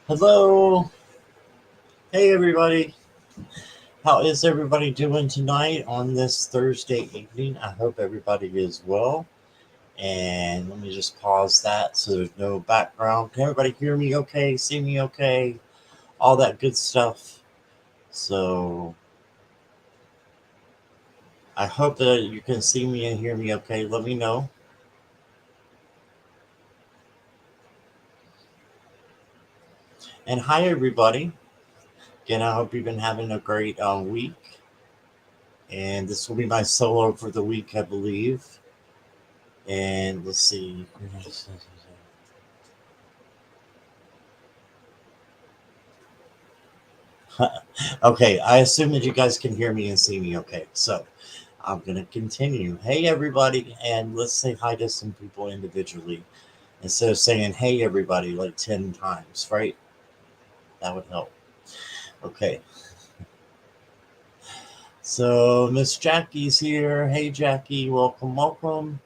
Hello. Hey, everybody. How is everybody doing tonight on this Thursday evening? I hope everybody is well. And let me just pause that so there's no background. Can everybody hear me okay? See me okay? All that good stuff. So I hope that you can see me and hear me okay. Let me know. And hi, everybody. Again, I hope you've been having a great week. And this will be my solo for the week, I believe. And let's see. Okay, I assume that you guys can hear me and see me okay. So I'm going to continue. Hey, everybody. And let's say hi to some people individually instead of saying, hey, everybody, like 10 times, right? That would help. Okay. So Miss Jackie's here. Hey, Jackie. Welcome, welcome.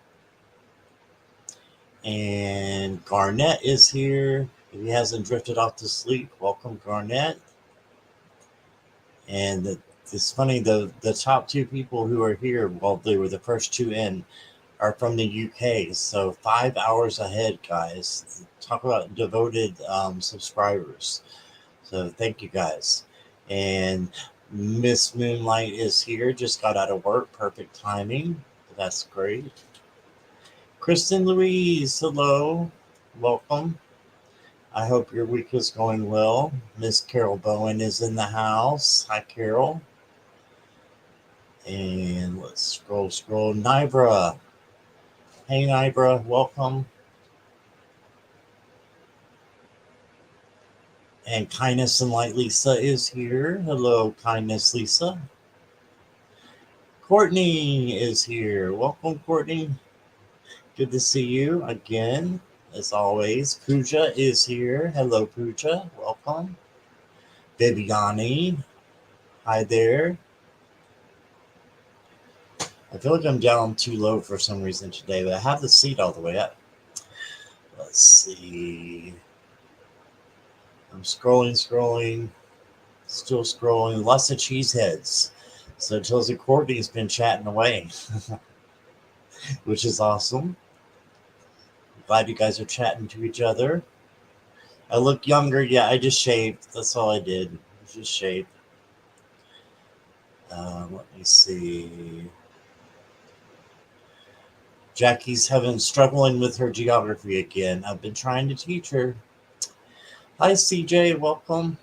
And Garnett is here. If he hasn't drifted off to sleep, welcome, Garnett. And it's funny, the top two people who are here, well, they were the first two in, are from the UK. So 5 hours ahead, guys. Talk about devoted subscribers. So thank you guys. And Miss Moonlight is here. Just got out of work. Perfect timing. That's great. Kristen Louise, hello. Welcome. I hope your week is going well. Miss Carol Bowen is in the house. Hi, Carol. And let's scroll. Nibra. Hey, Nibra. Welcome. And Kindness and Light Lisa is here. Hello, Kindness Lisa. Courtney is here. Welcome, Courtney. Good to see you again, as always. Pooja is here. Hello, Pooja. Welcome. Viviani. Hi there. I feel like I'm down too low for some reason today, but I have the seat all the way up. Let's see. I'm scrolling. Still scrolling. Lots of cheeseheads. So it tells you Courtney's been chatting away, which is awesome. Glad you guys are chatting to each other. I look younger. Yeah, I just shaved. That's all I did. Just shaved. Let me see. Jackie's having struggling with her geography again. I've been trying to teach her. Hi, CJ. Welcome.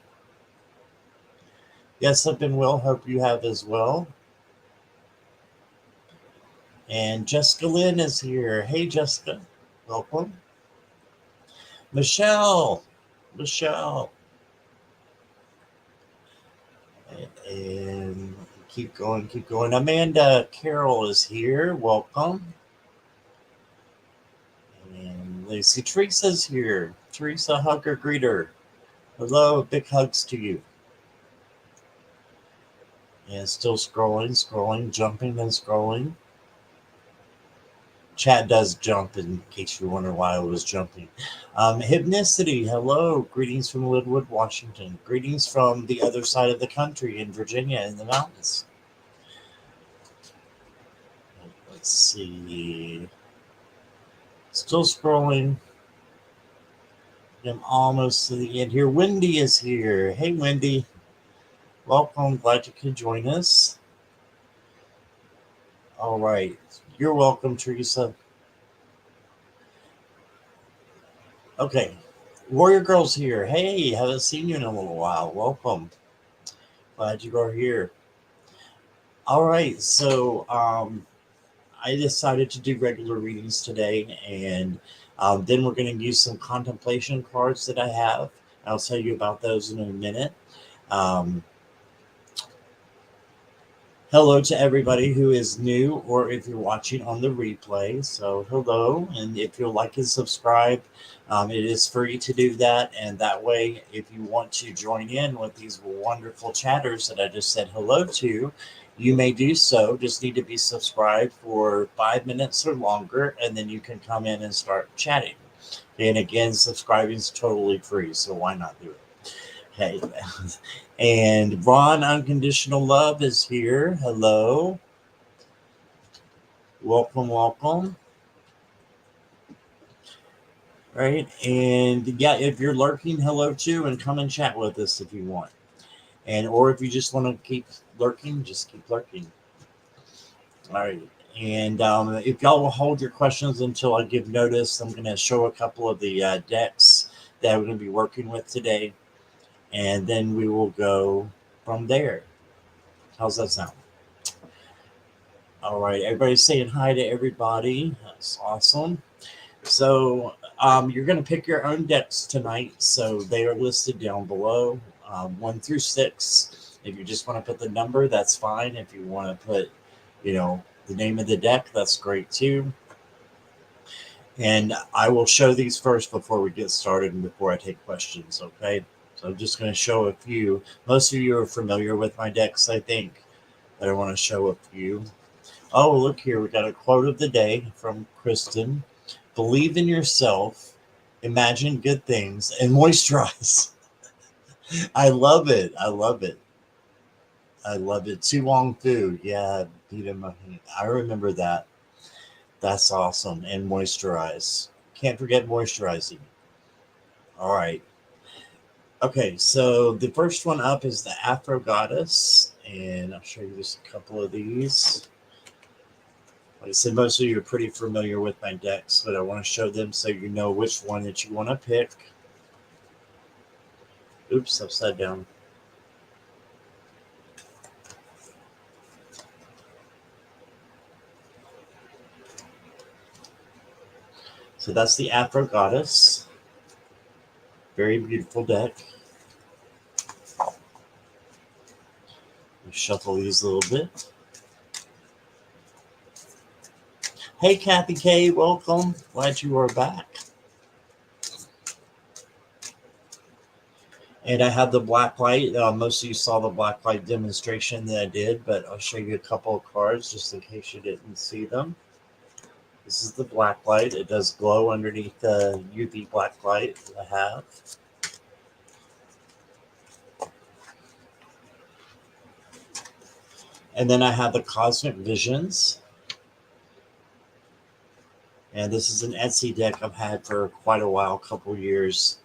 Yes, I've been well. Hope you have as well. And Jessica Lynn is here. Hey, Jessica. Welcome. Michelle. Michelle. And keep going. Amanda Carroll is here. Welcome. And Lucy Teresa's here. Teresa, hug or greet her. Hello, big hugs to you. And still scrolling, jumping and scrolling. Chat does jump in case you wonder why I was jumping. Hypnicity, hello. Greetings from Woodwood, Washington. Greetings from the other side of the country in Virginia in the mountains. Let's see. Still scrolling. I'm almost to the end here. Wendy is here. Hey, Wendy. Welcome. Glad you could join us. All right. You're welcome, Teresa. Okay. Warrior Girl's here. Hey, haven't seen you in a little while. Welcome. Glad you are here. All right. So I decided to do regular readings today, and then we're going to use some contemplation cards that I have. I'll tell you about those in a minute. Um, Hello to everybody who is new, or if you're watching on the replay. So, hello. And if you'll like and subscribe, it is free to do that. And that way, if you want to join in with these wonderful chatters that I just said hello to, you may do so. Just need to be subscribed for 5 minutes or longer, and then you can come in and start chatting. And again, subscribing is totally free. So, why not do it? Okay. And Ron Unconditional Love is here. Hello. Welcome, welcome. Right. And yeah, if you're lurking, hello too, and come and chat with us if you want. And or if you just want to keep lurking, just keep lurking. All right. And if y'all will hold your questions until I give notice, I'm going to show a couple of the decks that we're going to be working with today. And then we will go from there. How's that sound? All right. Everybody's saying hi to everybody. That's awesome. So you're going to pick your own decks tonight. So they are listed down below, 1 through 6. If you just want to put the number, that's fine. If you want to put, the name of the deck, that's great too. And I will show these first before we get started and before I take questions, okay? So I'm just going to show a few. Most of you are familiar with my decks, I think, but I want to show a few. Oh, look here. We got a quote of the day from Kristen. Believe in yourself, imagine good things, and moisturize. I love it. I love it. I love it. Tu Wong Fu. Yeah, I remember that. That's awesome. And moisturize. Can't forget moisturizing. All right. Okay, so the first one up is the AFRO Goddess, and I'll show you just a couple of these. Like I said, most of you are pretty familiar with my decks, but I want to show them so you know which one that you want to pick. Oops, upside down. So that's the AFRO Goddess. Very beautiful deck. Shuffle these a little bit. Hey, Kathy K, welcome. Glad you are back. And I have the black light. Most of you saw the black light demonstration that I did, but I'll show you a couple of cards just in case you didn't see them. This is the black light. It does glow underneath the UV black light that I have. And then I have the Cosmic Visions. And this is an Etsy deck I've had for quite a while, a couple years.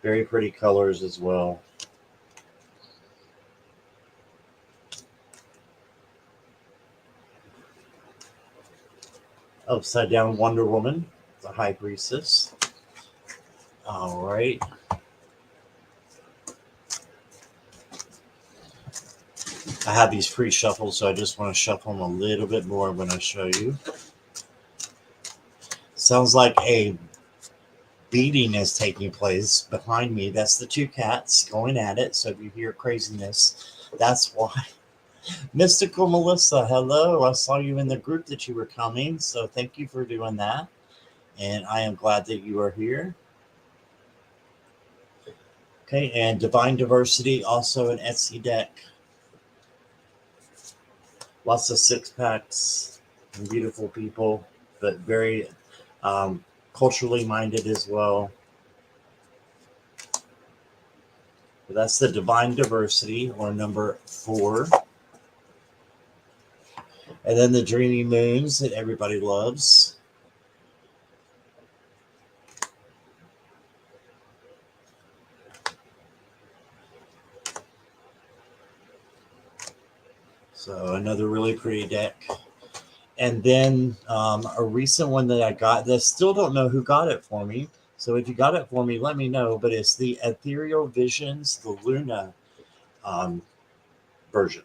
Very pretty colors as well. Upside down Wonder Woman, the High Priestess. All right. I have these pre-shuffled, so I just want to shuffle them a little bit more when I show you. Sounds like a beating is taking place behind me. That's the two cats going at it. So if you hear craziness, that's why. Mystical Melissa, hello. I saw you in the group that you were coming, so thank you for doing that. And I am glad that you are here. Okay, and Divine Diversity, also an Etsy deck. Lots of six-packs and beautiful people, but very culturally minded as well. But that's the Divine Diversity, or number 4. And then the Dreamy Moons that everybody loves. So another really pretty deck. And then a recent one that I got that I still don't know who got it for me. So if you got it for me, let me know. But it's the Ethereal Visions, the Luna version.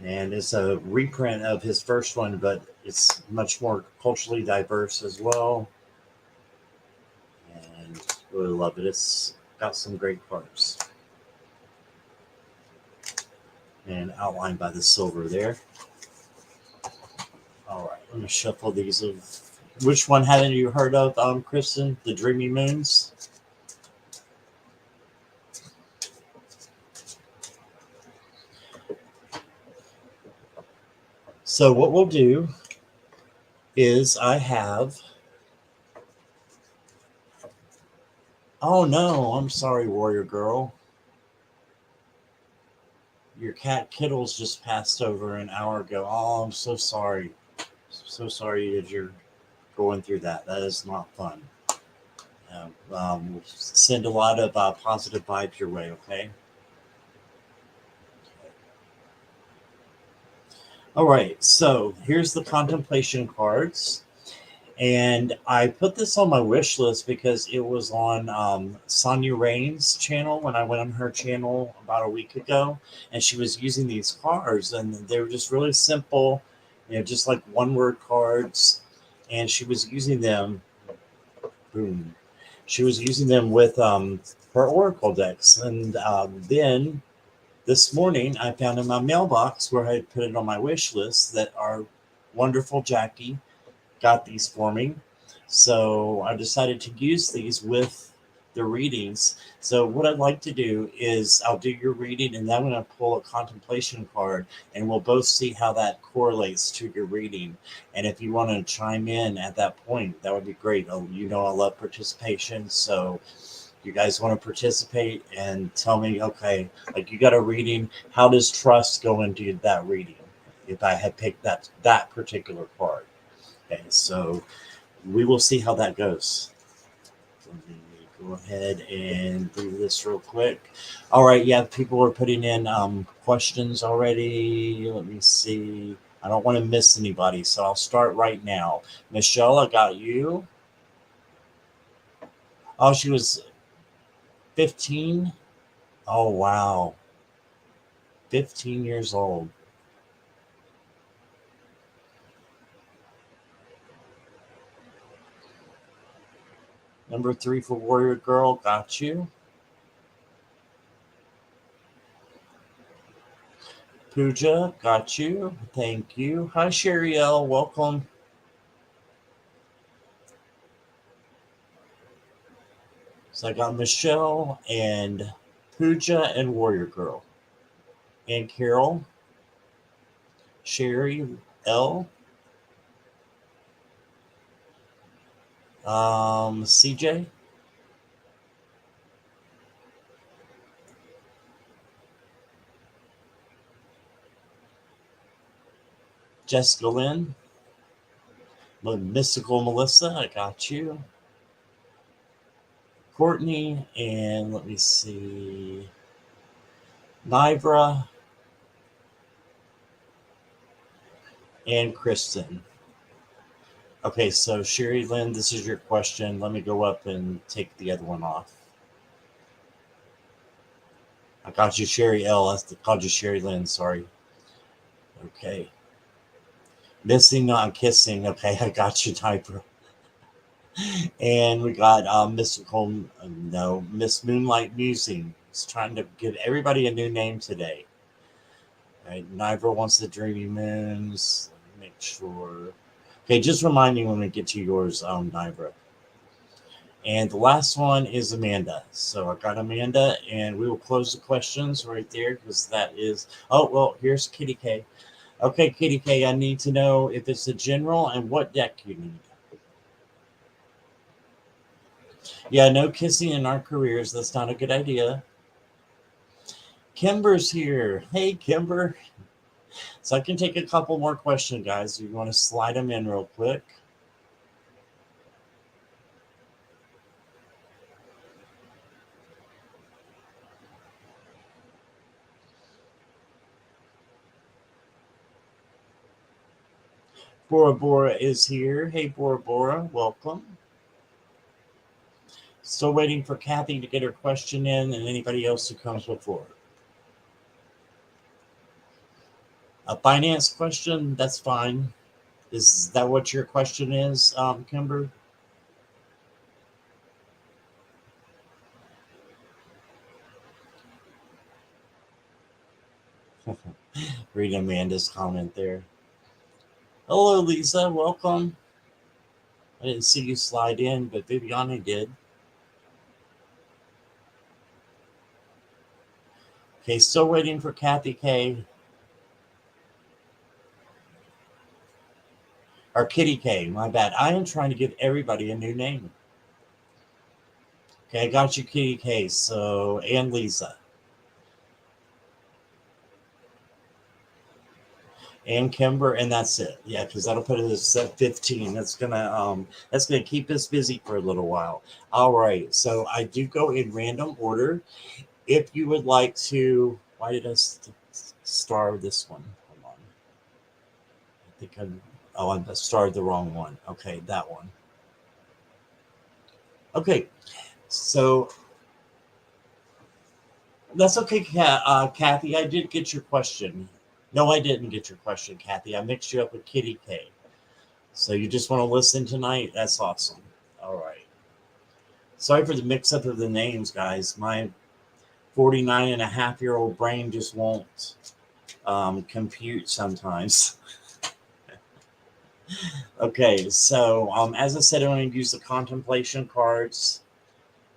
And it's a reprint of his first one, but it's much more culturally diverse as well. And really love it. It's got some great cards. And outlined by the silver there. All right, I'm going to shuffle these. Which one hadn't you heard of, Kristen? The Dreamy Moons? So what we'll do is I have Oh no, I'm sorry, Warrior Girl. Your cat Kittles just passed over an hour ago. Oh, I'm so sorry. So sorry that you're going through that. That is not fun. Send a lot of positive vibes your way, okay? All right, so here's the contemplation cards. And I put this on my wish list because it was on Sonia Rain's channel when I went on her channel about a week ago. And she was using these cards, and they were just really simple, just like one word cards. And she was using them, boom, she was using them with her Oracle decks. And then this morning, I found in my mailbox where I had put it on my wish list that our wonderful Jackie got these for me. So I decided to use these with the readings. So what I'd like to do is I'll do your reading and then I'm going to pull a contemplation card and we'll both see how that correlates to your reading. And if you want to chime in at that point, that would be great. Oh, I love participation. So you guys want to participate and tell me, okay, like you got a reading, how does trust go into that reading if I had picked that particular card? Okay, so we will see how that goes. Let me go ahead and do this real quick. All right, yeah, people are putting in questions already. Let me see. I don't want to miss anybody, so I'll start right now. Michelle, I got you. Oh, she was 15. Oh, wow. 15 years old. Number 3 for Warrior Girl, got you. Pooja, got you. Thank you. Hi, Sherry L. Welcome. So I got Michelle and Pooja and Warrior Girl. And Carol, Sherry L, CJ, Jessica Lynn, Mystical Melissa, I got you. Courtney, and let me see, Nivra, and Kristen. Okay, so Sherry Lynn, this is your question. Let me go up and take the other one off. I got you, Sherry L. I called you Sherry Lynn, sorry. Okay. Missing, not kissing. Okay, I got you, Typer. And we got Mystical, no, Miss Moonlight Musing. He's trying to give everybody a new name today. Right? Niver wants the Dreamy Moons. Let me make sure. Okay, just remind me when we get to yours, Niver. And the last one is Amanda. So I got Amanda, and we will close the questions right there because that is. Oh, well, here's Kitty K. Okay, Kitty K, I need to know if it's a general and what deck you need. Yeah, no kissing in our careers. That's not a good idea. Kimber's here. Hey, Kimber. So I can take a couple more questions, guys. You want to slide them in real quick? Bora Bora is here. Hey, Bora Bora, welcome. Still waiting for Kathy to get her question in and anybody else who comes before. A finance question, that's fine. Is that what your question is, Kimber? Read Amanda's comment there. Hello, Lisa. Welcome. I didn't see you slide in, but Viviana did. Okay, still waiting for Kathy K. Or Kitty K, my bad. I am trying to give everybody a new name. Okay, I got you, Kitty K. So, and Lisa. And Kimber, and that's it. Yeah, because that'll put us at 15. That's gonna keep us busy for a little while. All right. So I do go in random order. If you would like to, why did I star this one? Hold on. I think I starred the wrong one. Okay, that one. Okay, so that's okay, Kathy. I did get your question. No, I didn't get your question, Kathy. I mixed you up with Kitty K. So you just want to listen tonight? That's awesome. All right. Sorry for the mix up of the names, guys. My 49-and-a-half-year-old brain just won't compute sometimes. Okay, so as I said, I'm going to use the contemplation cards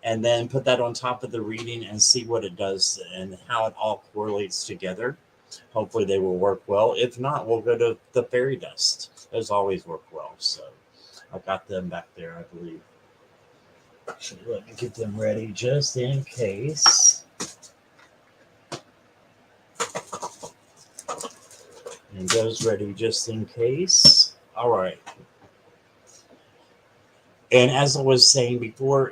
and then put that on top of the reading and see what it does and how it all correlates together. Hopefully they will work well. If not, we'll go to the fairy dust. Those always work well. So I got them back there, I believe. Actually, let me get them ready just in case. And those ready just in case. All right. And as I was saying before,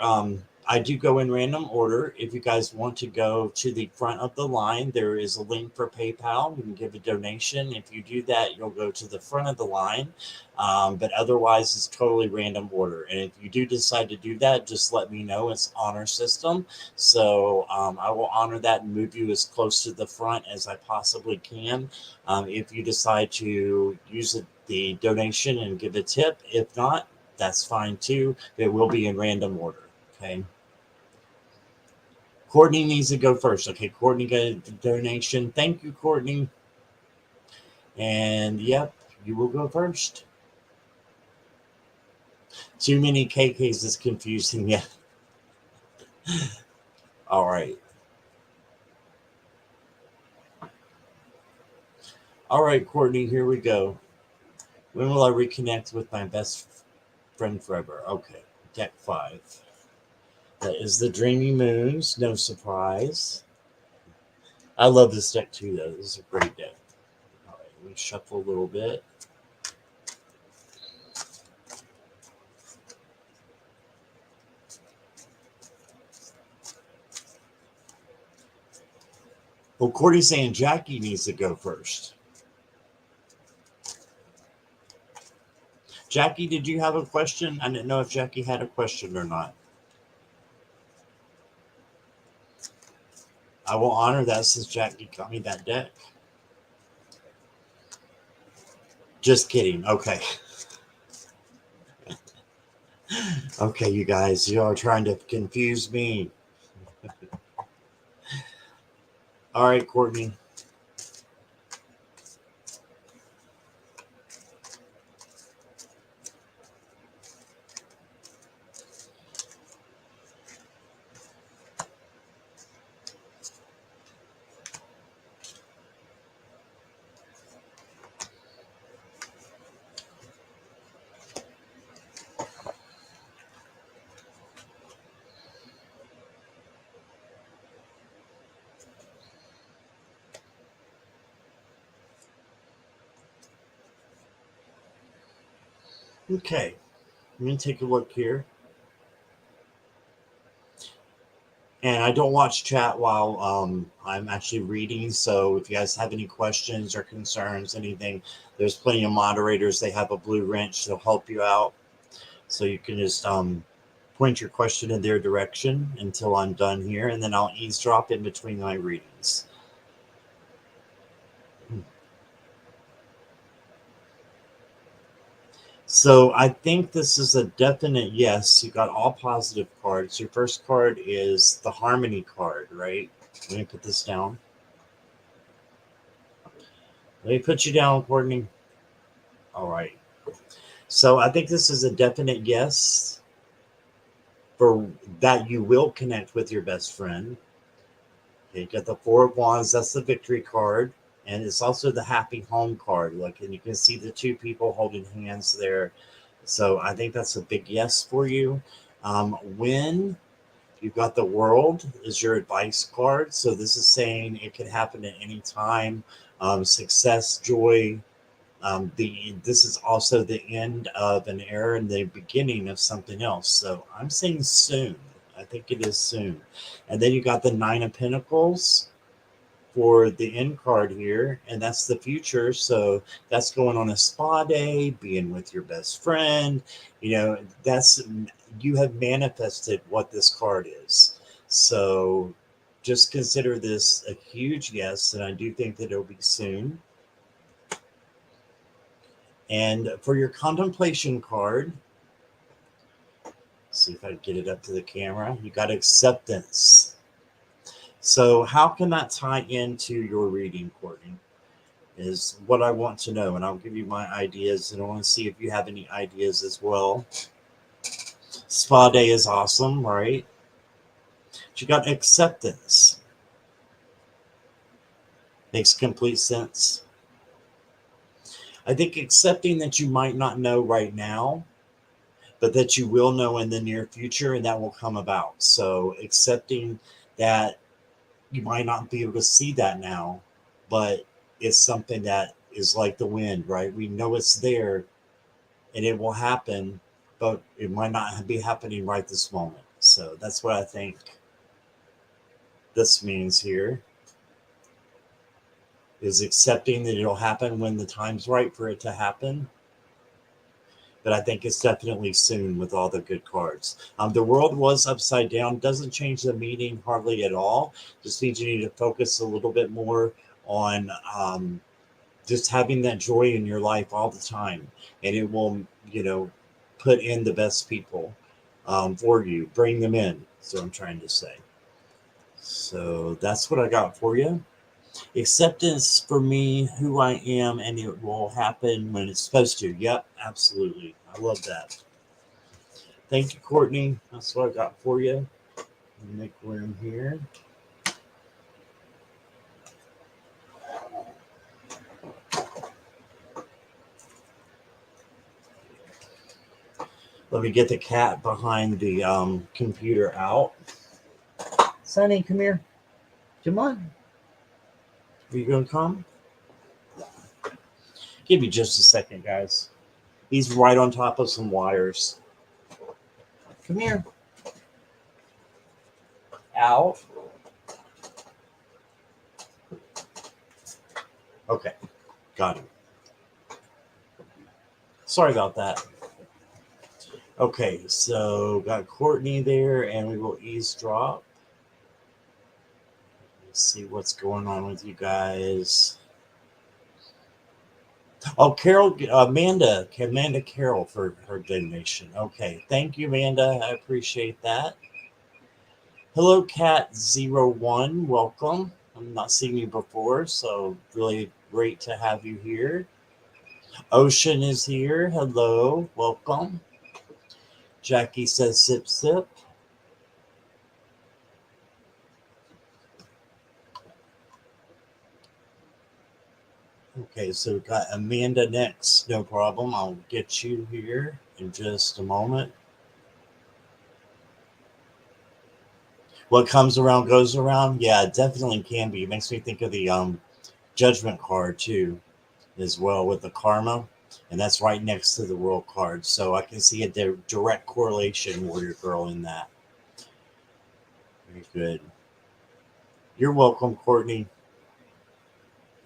I do go in random order. If you guys want to go to the front of the line, there is a link for PayPal. You can give a donation. If you do that, you'll go to the front of the line. But otherwise, it's totally random order. And if you do decide to do that, just let me know. It's honor system. So I will honor that and move you as close to the front as I possibly can. If you decide to use the donation and give a tip, if not, that's fine too. It will be in random order. Okay. Courtney needs to go first. Okay, Courtney got a donation. Thank you, Courtney. And yep, you will go first. Too many KKs is confusing. Yeah. All right. All right, Courtney, here we go. When will I reconnect with my best friend forever? Okay, deck 5. That is the Dreamy Moons. No surprise. I love this deck too, though. This is a great deck. All right, let me shuffle a little bit. Well, Courtney's saying Jackie needs to go first. Jackie, did you have a question? I didn't know if Jackie had a question or not. I will honor that since Jackie got me that deck. Just kidding. Okay. Okay, you guys, you are trying to confuse me. All right, Courtney. Okay, let me take a look here. And I don't watch chat while I'm actually reading. So if you guys have any questions or concerns, anything, there's plenty of moderators. They have a blue wrench. They'll help you out. So you can just point your question in their direction until I'm done here. And then I'll eavesdrop in between my readings. So I think this is a definite yes. You got all positive cards. Your first card is the Harmony card, right? Let me put this down. Let me put you down, Courtney. All right. So I think this is a definite yes for that you will connect with your best friend. Okay, you got the Four of Wands. That's the victory card. And it's also the happy home card. Like, and you can see the two people holding hands there. So I think that's a big yes for you. When You've got the world is your advice card. So this is saying it could happen at any time. Success, joy. This is also the end of an era and the beginning of something else. So I'm saying soon. I think it is soon. And then you got the Nine of Pentacles for the end card here, and that's the future. So that's going on a spa day, being with your best friend. You know, that's, you have manifested what this card is. So just consider this a huge yes, and I do think that it'll be soon. And for your contemplation card, see if I can get it up to the camera, you got acceptance. So how can that tie into your reading, Courtney? Is what I want to know, and I'll give you my ideas, and I want to see if you have any ideas as well. Spa day is awesome, right? But you got acceptance. Makes complete sense. I think accepting that you might not know right now, but that you will know in the near future, and that will come about. So accepting that you might not be able to see that now, but it's something that is like the wind, right? We know it's there and it will happen, but it might not be happening right this moment. So that's what I think this means here, is accepting that it'll happen when the time's right for it to happen. But I think it's definitely soon with all the good cards. The world was upside down. Doesn't change the meaning hardly at all. Just means you need to focus a little bit more on just having that joy in your life all the time. And it will, put in the best people for you. Bring them in. So I'm trying to say. So that's what I got for you. Acceptance for me, who I am, and it will happen when it's supposed to. Yep, absolutely. I love that. Thank you, Courtney. That's what I got for you. Make room here. Let me get the cat behind the computer out. Sonny, come here. Come on. Are you going to come? Give me just a second, guys. He's right on top of some wires. Come here. Out. Okay. Got him. Sorry about that. Okay, so got Courtney there, and we will eavesdrop. Let's see what's going on with you guys. Oh, Carol, Amanda Carroll for her donation. Okay, thank you, Amanda. I appreciate that. Hello, Cat01. Welcome. I'm not seeing you before, so really great to have you here. Ocean is here. Hello, welcome. Jackie says sip, sip. Okay, so we've got Amanda next. No problem. I'll get you here in just a moment. What comes around goes around. Yeah, it definitely can be. It makes me think of the judgment card too, as well, with the karma. And that's right next to the world card. So I can see a direct correlation, Warrior Girl, in that. Very good. You're welcome, Courtney.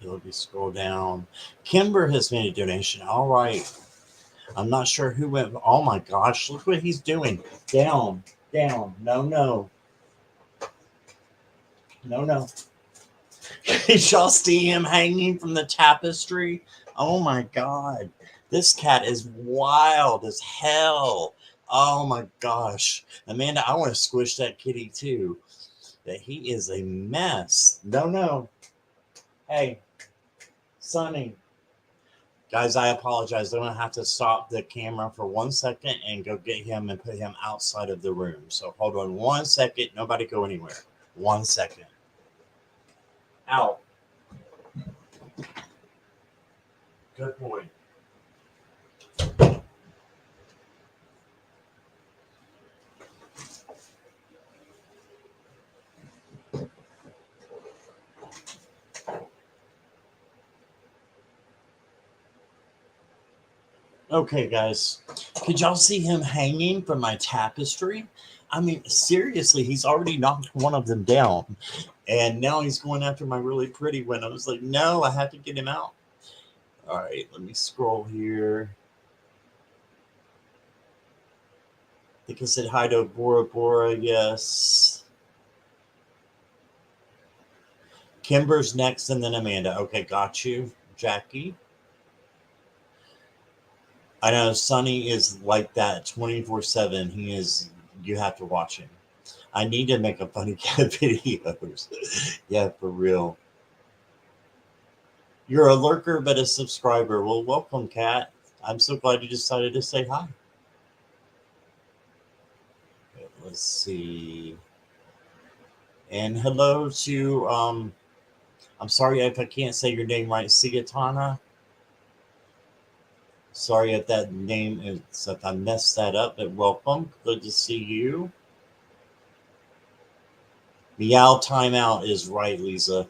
Let me scroll down. Kimber has made a donation. All right. I'm not sure who went. Oh my gosh, look what he's doing. Down, down. No, no. No, no. Did y'all see him hanging from the tapestry? Oh my God. This cat is wild as hell. Oh my gosh. Amanda, I want to squish that kitty too. That he is a mess. No, no. Hey, Sonny. Guys, I apologize. I'm going to have to stop the camera for 1 second and go get him and put him outside of the room. So hold on 1 second. Nobody go anywhere. 1 second. Out. Good boy. Okay, guys, could y'all see him hanging from my tapestry? I mean, seriously, he's already knocked one of them down, and now he's going after my really pretty one. I was like, no, I have to get him out. All right, let me scroll here. I think I said hi to Bora Bora. Yes. Kimber's next, and then Amanda. Okay, got you, Jackie. I know Sonny is like that 24/7. He is. You have to watch him. I need to make a funny cat videos. Yeah, for real. You're a lurker, but a subscriber. Well, welcome, Cat. I'm so glad you decided to say hi. Let's see. And hello to I'm sorry if I can't say your name right, Sigatana. Sorry if that name is if I messed that up, but welcome. Good to see you. Meow timeout is right, Lisa.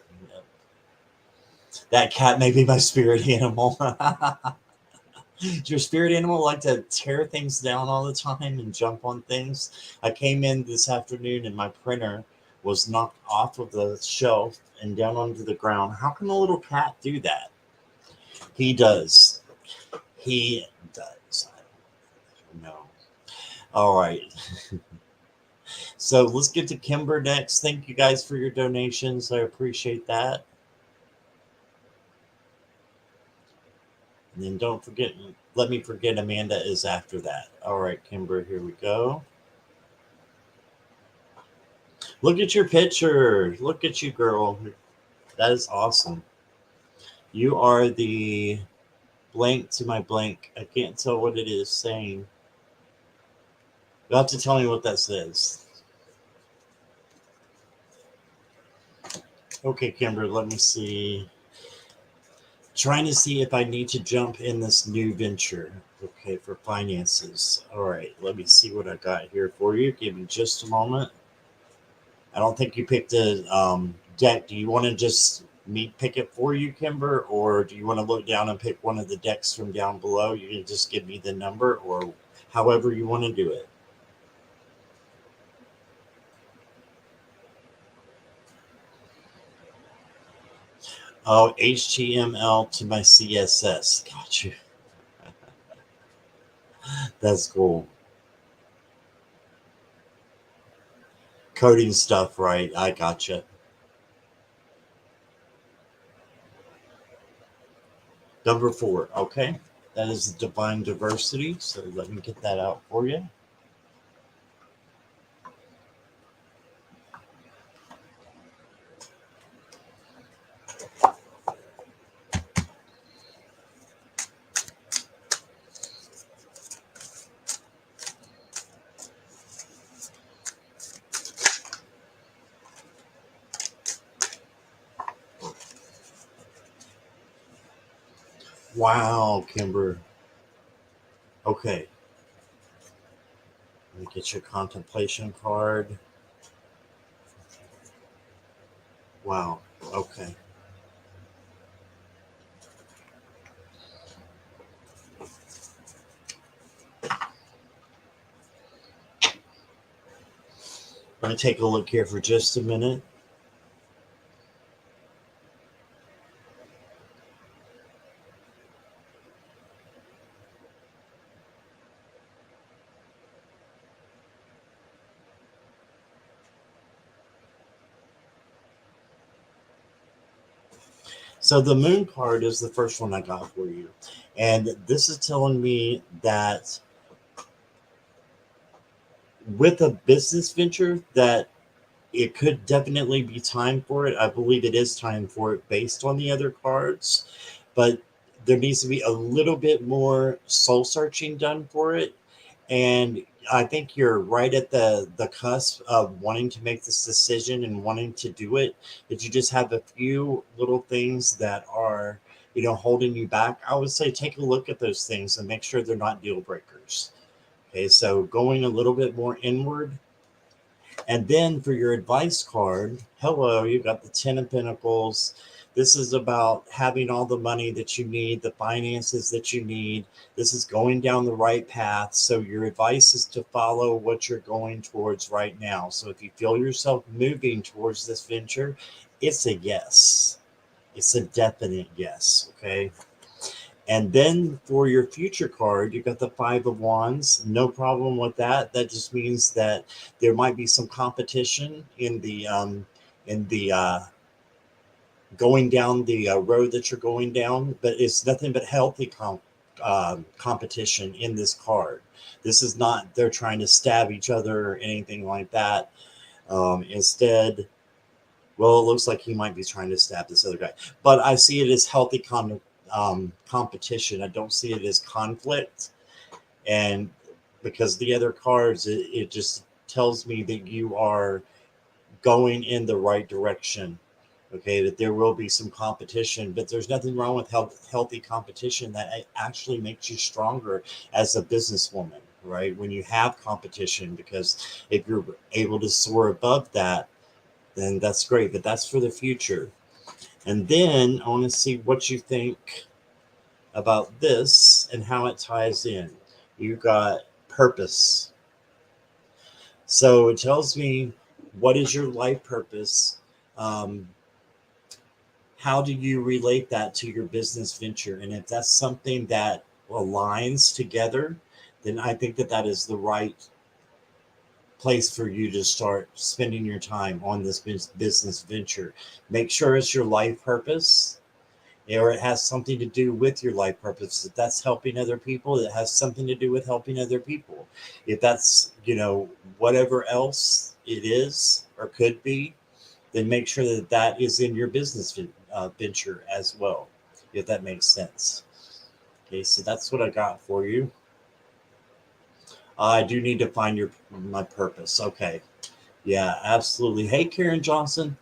That cat may be my spirit animal. Does your spirit animal like to tear things down all the time and jump on things? I came in this afternoon and my printer was knocked off of the shelf and down onto the ground. How can a little cat do that? He does. He does. I don't know. All right. So let's get to Kimber next. Thank you guys for your donations. I appreciate that. And then don't forget, let me forget Amanda is after that. All right, Kimber, here we go. Look at your picture. Look at you, girl. That is awesome. You are the blank to my blank. I can't tell what it is saying. You'll have to tell me what that says. Okay, Kimber, let me see. Trying to see if I need to jump in this new venture. Okay, for finances. All right, let me see what I got here for you. Give me just a moment. I don't think you picked a deck. Do you want to just me pick it for you, Kimber, or do you want to look down and pick one of the decks from down below? You can just give me the number, or however you want to do it. Oh, HTML to my CSS. Got you. That's cool. Coding stuff, right? I gotcha. Number 4. Okay. That is divine diversity. So let me get that out for you. Wow, Kimber. Okay. Let me get your contemplation card. Wow. Okay. I'm going to take a look here for just a minute. So the moon card is the first one I got for you. And this is telling me that with a business venture that it could definitely be time for it. I believe it is time for it based on the other cards, but there needs to be a little bit more soul searching done for it. And I think you're right at the cusp of wanting to make this decision and wanting to do it. That you just have a few little things that are, holding you back. I would say take a look at those things and make sure they're not deal breakers. Okay, so going a little bit more inward. And then for your advice card, hello, you got the Ten of Pentacles. This is about having all the money that you need, the finances that you need. This is going down the right path. So your advice is to follow what you're going towards right now. So if you feel yourself moving towards this venture, it's a yes. It's a definite yes. Okay. And then for your future card, you got the Five of Wands. No problem with that. That just means that there might be some competition in the going down the road that you're going down, but it's nothing but healthy competition in this card. This is not they're trying to stab each other or anything like that. Instead, well, it looks like he might be trying to stab this other guy, but I see it as healthy competition. I don't see it as conflict, and because the other cards, it just tells me that you are going in the right direction. Okay, that there will be some competition, but there's nothing wrong with healthy competition. That actually makes you stronger as a businesswoman, right? When you have competition, because if you're able to soar above that, then that's great. But that's for the future. And then I want to see what you think about this and how it ties in. You got purpose. So it tells me, what is your life purpose? Um, how do you relate that to your business venture? And if that's something that aligns together, then I think that that is the right place for you to start spending your time on this business venture. Make sure it's your life purpose, or it has something to do with your life purpose. If that's helping other people, it has something to do with helping other people. If that's, whatever else it is or could be, then make sure that that is in your business venture as well, if that makes sense. Okay, so that's what I got for you. I do need to find my purpose. Okay, yeah, absolutely. Hey, Karen Johnson.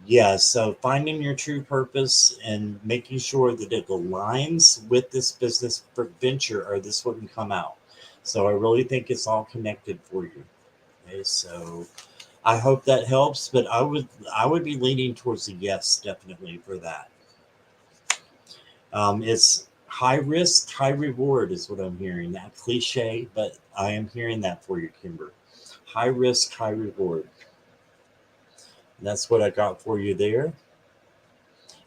Yeah, so finding your true purpose and making sure that it aligns with this business venture, or this wouldn't come out. So I really think it's all connected for you. Okay, so I hope that helps, but I would be leaning towards a yes, definitely, for that. It's high risk, high reward is what I'm hearing. That cliche, but I am hearing that for you, Kimber. High risk, high reward. And that's what I got for you there.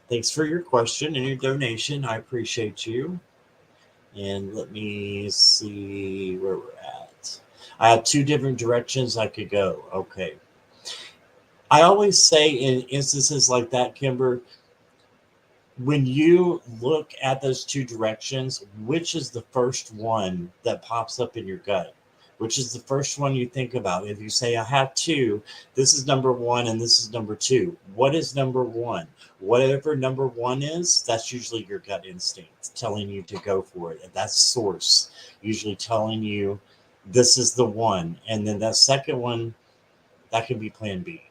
Thanks for your question and your donation. I appreciate you. And let me see where we're at. I have two different directions I could go. Okay. I always say in instances like that, Kimber, when you look at those two directions, which is the first one that pops up in your gut? Which is the first one you think about? If you say, I have two, this is number one and this is number two. What is number one? Whatever number one is, that's usually your gut instinct telling you to go for it. And that's source usually telling you this is the one. And then that second one, that could be plan B,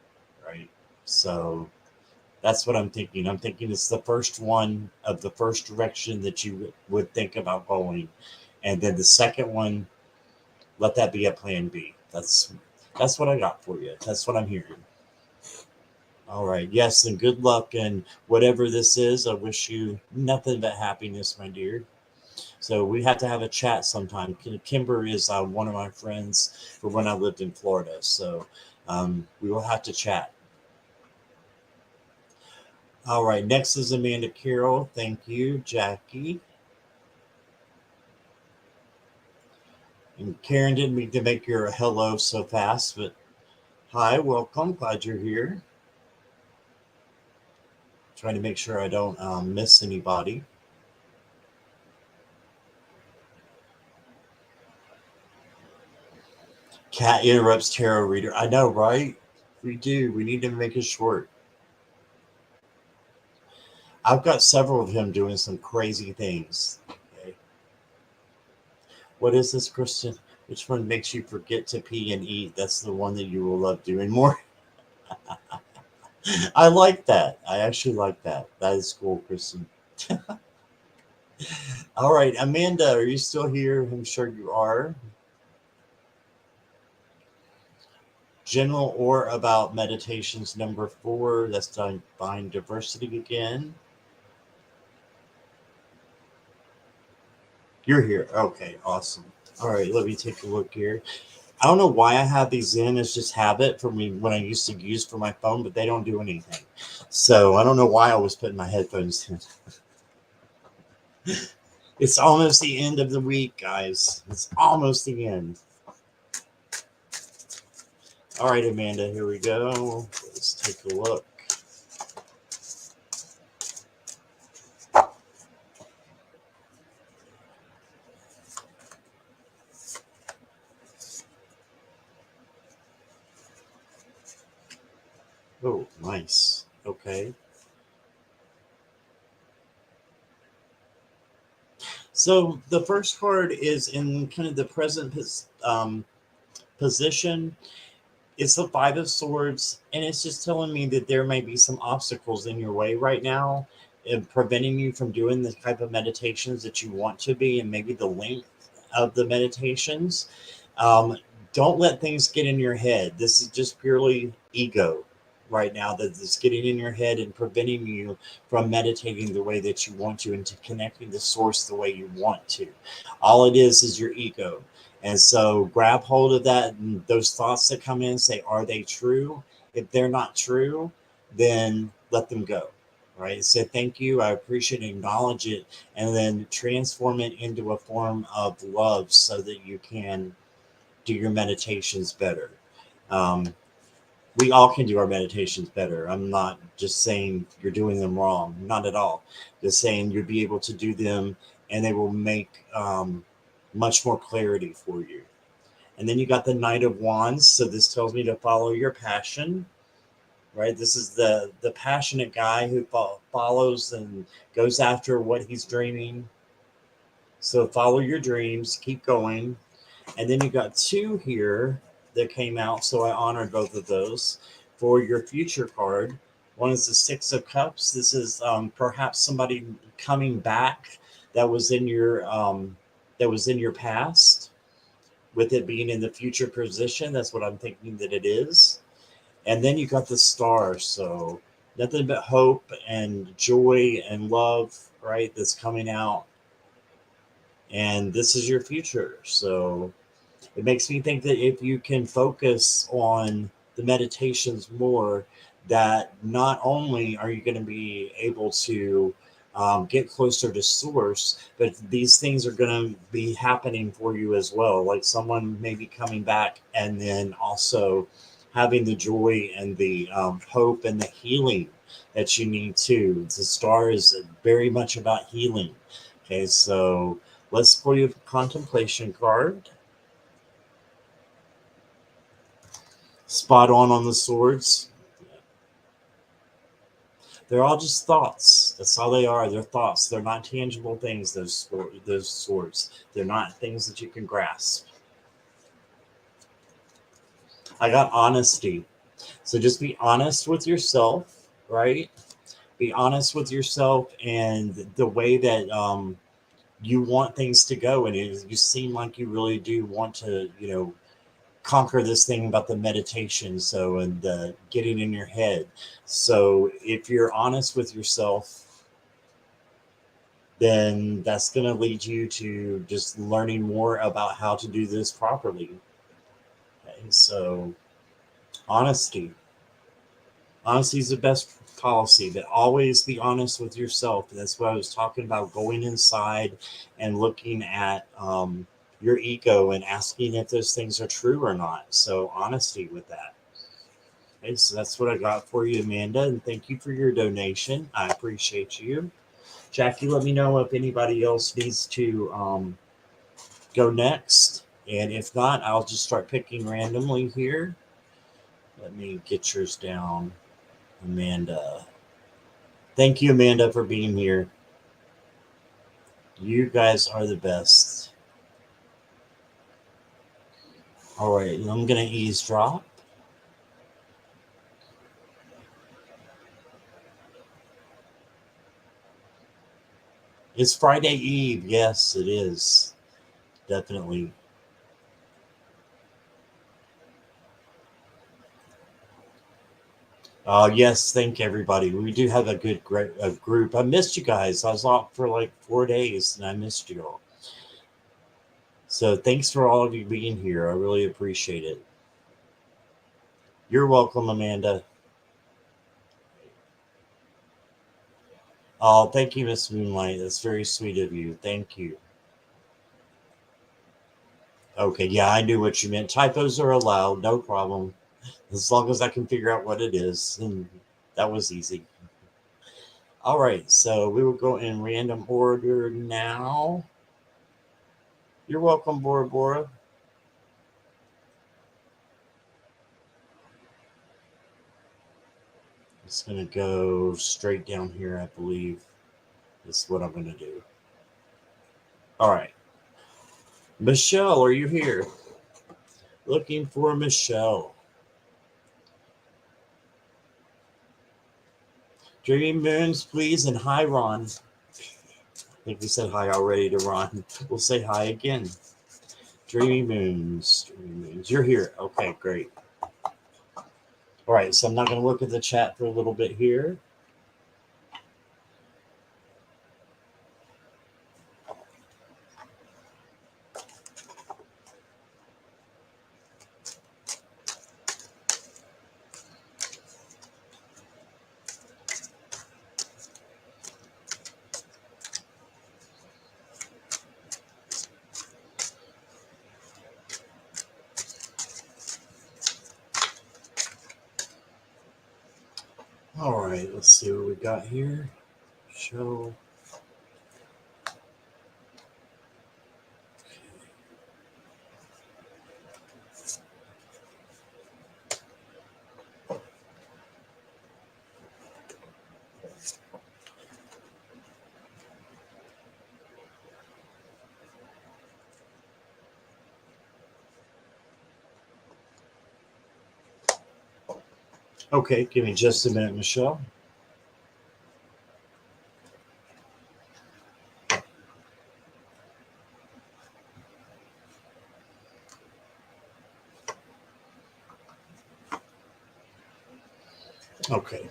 right? So that's what I'm thinking. I'm thinking it's the first one of the first direction that you would think about going. And then the second one, let that be a plan B. That's what I got for you. That's what I'm hearing. All right. Yes, and good luck. And whatever this is, I wish you nothing but happiness, my dear. So we have to have a chat sometime. Kimber is one of my friends from when I lived in Florida. So we will have to chat. All right, next is Amanda Carroll. Thank you, Jackie. And Karen didn't mean to make your hello so fast, but hi, welcome. Glad you're here. Trying to make sure I don't miss anybody. Cat interrupts tarot reader. I know, right? We do. We need to make it short. I've got several of him doing some crazy things. Okay. What is this, Kristen? Which one makes you forget to pee and eat? That's the one that you will love doing more. I like that. I actually like that. That is cool, Kristen. All right, Amanda, are you still here? I'm sure you are. General or about meditations number 4. That's divine diversity again. You're here. Okay, awesome. All right, let me take a look here. I don't know why I have these in. It's just habit for me when I used to use for my phone, but they don't do anything. So I don't know why I was putting my headphones in. It's almost the end of the week, guys. It's almost the end. All right, Amanda, here we go. Let's take a look. Oh, nice. Okay. So the first card is in kind of the present position. It's the Five of Swords, and it's just telling me that there may be some obstacles in your way right now and preventing you from doing the type of meditations that you want to be, and maybe the length of the meditations. Um, don't let things get in your head. This is just purely ego right now that's getting in your head and preventing you from meditating the way that you want to and to connecting the source the way you want to. All it is your ego. And so grab hold of that and those thoughts that come in, say, are they true? If they're not true, then let them go. Right? Say thank you. I appreciate it, acknowledge it, and then transform it into a form of love so that you can do your meditations better. Um, we all can do our meditations better. I'm not just saying you're doing them wrong, not at all. Just saying you'll be able to do them and they will make much more clarity for you. And then you got the Knight of Wands. So this tells me to follow your passion, right? This is the passionate guy who follows and goes after what he's dreaming. So follow your dreams, keep going. And then you got 2 here that came out. So I honored both of those for your future card. One is the Six of Cups. This is perhaps somebody coming back that was in your past, with it being in the future position. That's what I'm thinking that it is. And then you got the Star. So nothing but hope and joy and love, right? That's coming out. And this is your future. So it makes me think that if you can focus on the meditations more, that not only are you going to be able to get closer to source, but these things are going to be happening for you as well. Like someone may be coming back and then also having the joy and the hope and the healing that you need too. The Star is very much about healing. Okay, so let's pull you a contemplation card. Spot on the swords. They're all just thoughts. That's all they are. They're thoughts. They're not tangible things. Those swords. They're not things that you can grasp. I got honesty. So just be honest with yourself, right? Be honest with yourself and the way that you want things to go, and you seem like you really do want to, conquer this thing about the meditation, so, and the getting in your head. So if you're honest with yourself, then that's going to lead you to just learning more about how to do this properly. Okay, so honesty is the best policy, but always be honest with yourself. And that's what I was talking about, going inside and looking at your ego and asking if those things are true or not. So honesty with that. Okay, so that's what I got for you, Amanda, and thank you for your donation. I appreciate you. Jackie, let me know if anybody else needs to go next. And if not, I'll just start picking randomly here. Let me get yours down, Amanda. Thank you, Amanda, for being here. You guys are the best. All right, I'm going to eavesdrop. It's Friday Eve. Yes, it is. Definitely. Yes, thank everybody. We do have a good group. I missed you guys. I was off for like 4 days and I missed you all. So thanks for all of you being here. I really appreciate it. You're welcome, Amanda. Oh, thank you, Miss Moonlight. That's very sweet of you. Thank you. Okay, yeah, I knew what you meant. Typos are allowed, no problem. As long as I can figure out what it is. And that was easy. All right, so we will go in random order now. You're welcome, Bora Bora. It's going to go straight down here, I believe. Is what I'm going to do. All right. Michelle, are you here? Looking for Michelle. Dreamy Moons, please, and hi, Ron. I think we said hi already to Ron. We'll say hi again. Dreamy Moons. Dreamy Moons. You're here. Okay, great. All right, so I'm not going to look at the chat for a little bit here. All right, let's see what we got here. Show. Okay, give me just a minute, Michelle. Okay.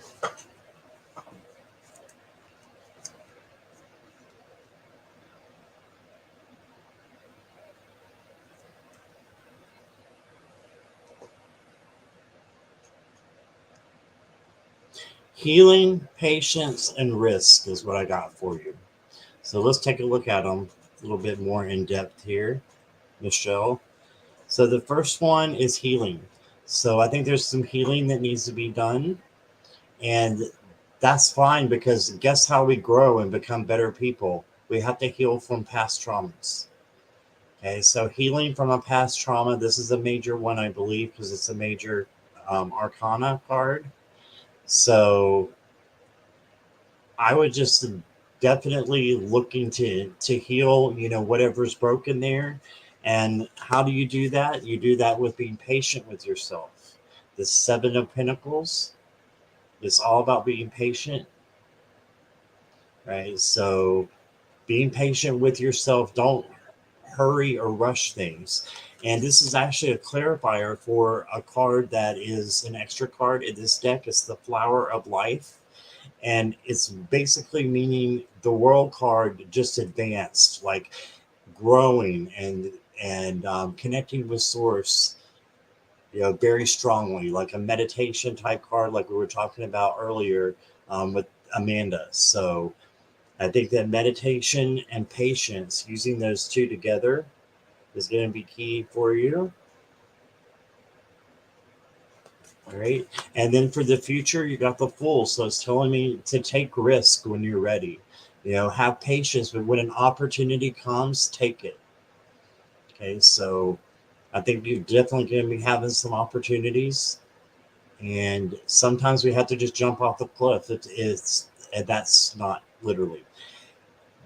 Healing, patience, and risk is what I got for you. So let's take a look at them a little bit more in depth here, Michelle. So the first one is healing. So I think there's some healing that needs to be done. And that's fine because guess how we grow and become better people? We have to heal from past traumas. Okay, so healing from a past trauma, this is a major one, I believe, because it's a major arcana card. So I would just definitely looking to heal, whatever's broken there. And how do you do that? You do that with being patient with yourself. The Seven of Pentacles is all about being patient, right? So being patient with yourself, don't hurry or rush things. And this is actually a clarifier for a card that is an extra card in this deck. It's the Flower of Life. And it's basically meaning the world card just advanced, like growing and connecting with source, very strongly, like a meditation type card, like we were talking about earlier with Amanda. So I think that meditation and patience, using those two together, is going to be key for you. All right. And then for the future, you got the Fool. So it's telling me to take risk when you're ready. Have patience, but when an opportunity comes, take it. Okay. So I think you're definitely going to be having some opportunities. And sometimes we have to just jump off the cliff. And that's not literally.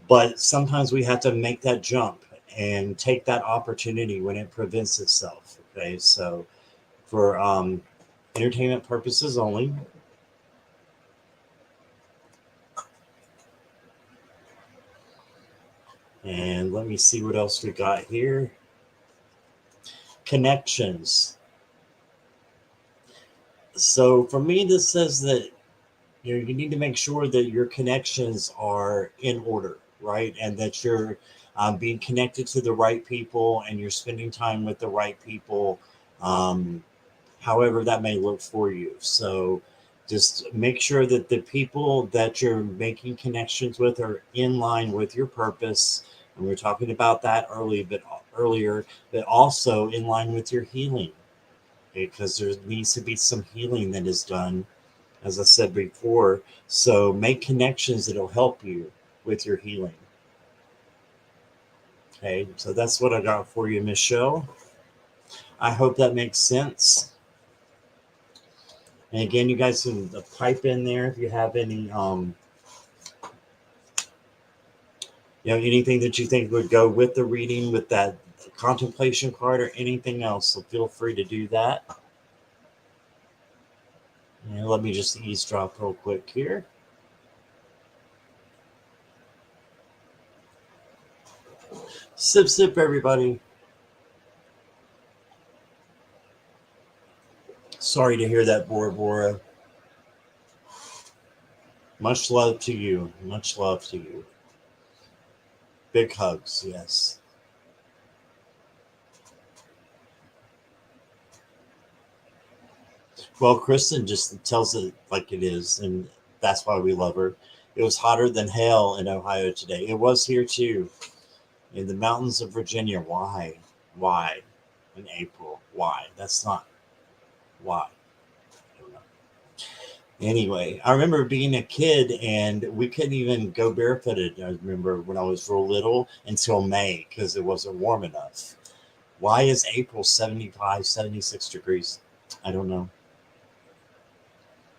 But sometimes we have to make that jump and take that opportunity when it presents itself. Okay. So for entertainment purposes only. And let me see what else we got here. Connections. So for me, this says that you need to make sure that your connections are in order, right? And that you're being connected to the right people and you're spending time with the right people, um, however that may look for you. So just make sure that the people that you're making connections with are in line with your purpose. And we were talking about that earlier, but also in line with your healing, because there needs to be some healing that is done, as I said before. So make connections that'll help you with your healing. Okay, so that's what I got for you, Michelle. I hope that makes sense. And again, you guys can pipe in there if you have any, anything that you think would go with the reading, with that contemplation card or anything else. So feel free to do that. And let me just eavesdrop real quick here. Sip, sip, everybody. Sorry to hear that, Bora Bora. Much love to you. Much love to you. Big hugs, yes. Well, Kristen just tells it like it is, and that's why we love her. It was hotter than hell in Ohio today. It was here too, in the mountains of Virginia. Why? Why? In April? Why? That's not why. I don't know. Anyway, I remember being a kid and we couldn't even go barefooted. I remember when I was real little until May because it wasn't warm enough. Why is April 75, 76 degrees? I don't know.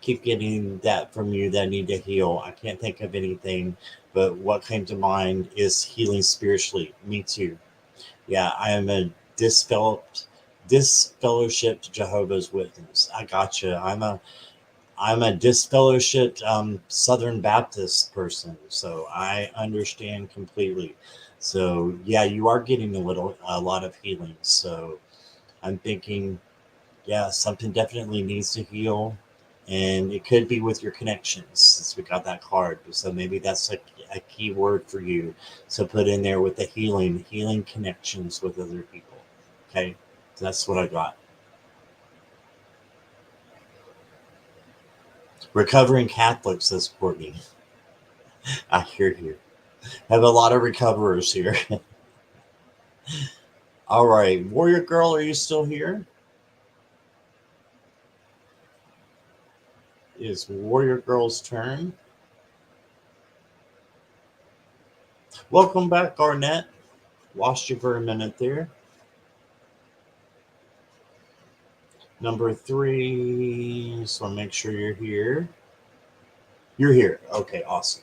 Keep getting that from you that I need to heal. I can't think of anything, but what came to mind is healing spiritually. Me too. Yeah, I am a disfellowshipped Jehovah's Witness. I gotcha. I'm a disfellowshipped Southern Baptist person, so I understand completely. So yeah, you are getting a lot of healing. So I'm thinking, yeah, something definitely needs to heal, and it could be with your connections since we got that card. So maybe that's a key word for you. So put in there with the healing connections with other people. Okay, so that's what I got. Recovering Catholic, says Courtney. I hear you. Have a lot of recoverers here. All right, Warrior Girl, are you still here? It's Warrior Girl's turn. Welcome back, Garnett. Lost you for a minute there. Number 3. So make sure you're here. You're here. Okay, awesome.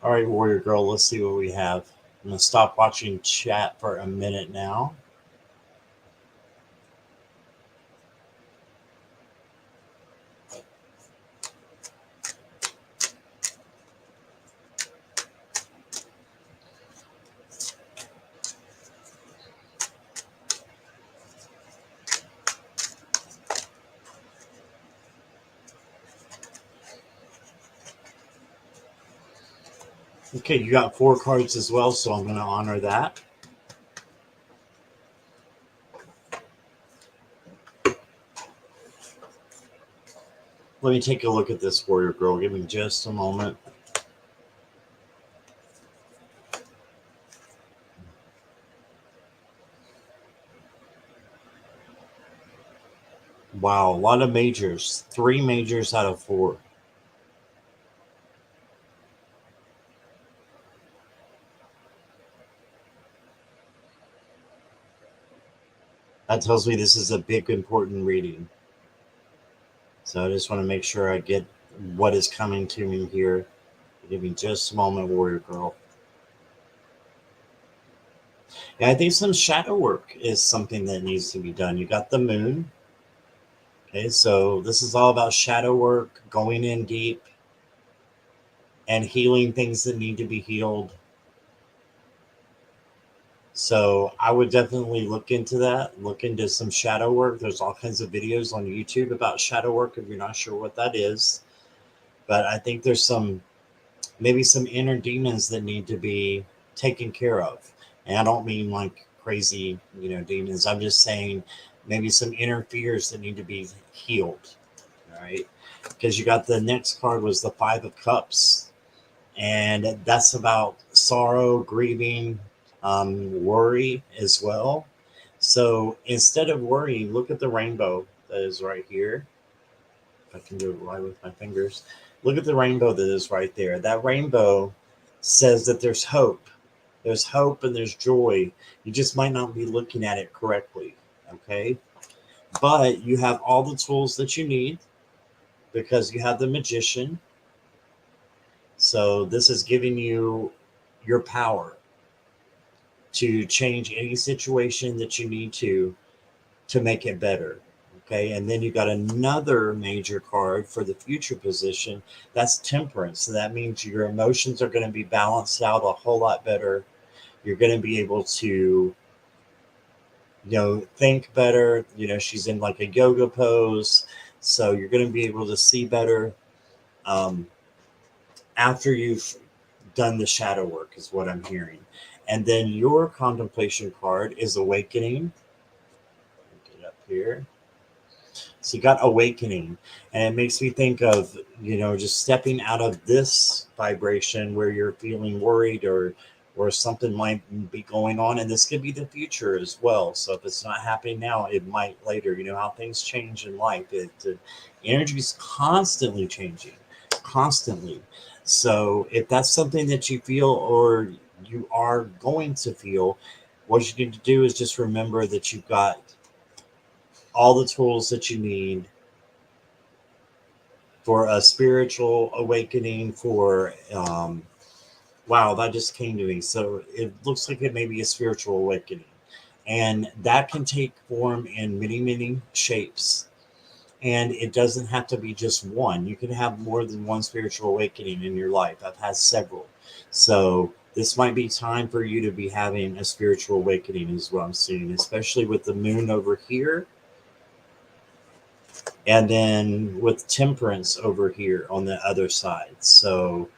All right, Warrior Girl, let's see what we have. I'm going to stop watching chat for a minute now. Okay, you got 4 cards as well, so I'm going to honor that. Let me take a look at this, Warrior Girl. Give me just a moment. Wow, a lot of majors. 3 majors out of 4. That tells me this is a big, important reading. So I just want to make sure I get what is coming to me here. Give me just a moment, Warrior Girl. Yeah, I think some shadow work is something that needs to be done. You got the moon. Okay, so this is all about shadow work, going in deep, and healing things that need to be healed. So I would definitely look into that, look into some shadow work. There's all kinds of videos on YouTube about shadow work if you're not sure what that is. But I think there's maybe some inner demons that need to be taken care of. And I don't mean like crazy, demons. I'm just saying maybe some inner fears that need to be healed. All right. Because you got the next card was the Five of Cups. And that's about sorrow, grieving, worry as well. So instead of worrying, look at the rainbow that is right here. If I can do it right with my fingers. Look at the rainbow that is right there. That rainbow says that there's hope. There's hope and there's joy. You just might not be looking at it correctly. Okay. But you have all the tools that you need because you have the magician. So this is giving you your power to change any situation that you need to make it better. Okay, and then you got another major card for the future position. That's temperance. So that means your emotions are going to be balanced out a whole lot better. You're going to be able to, think better. She's in like a yoga pose, so you're going to be able to see better um, after you've done the shadow work, is what I'm hearing. And then your contemplation card is awakening. Get up here. So you got awakening, and it makes me think of, just stepping out of this vibration where you're feeling worried or something might be going on, and this could be the future as well. So if it's not happening now, it might later. You know how things change in life. The energy is constantly changing, constantly. So if that's something that you feel or you are going to feel, what you need to do is just remember that you've got all the tools that you need for a spiritual awakening. For wow, that just came to me. So it looks like it may be a spiritual awakening, and that can take form in many, many shapes. And it doesn't have to be just one. You can have more than one spiritual awakening in your life. I've had several. So this might be time for you to be having a spiritual awakening, is what I'm seeing, especially with the moon over here. And then with temperance over here on the other side. So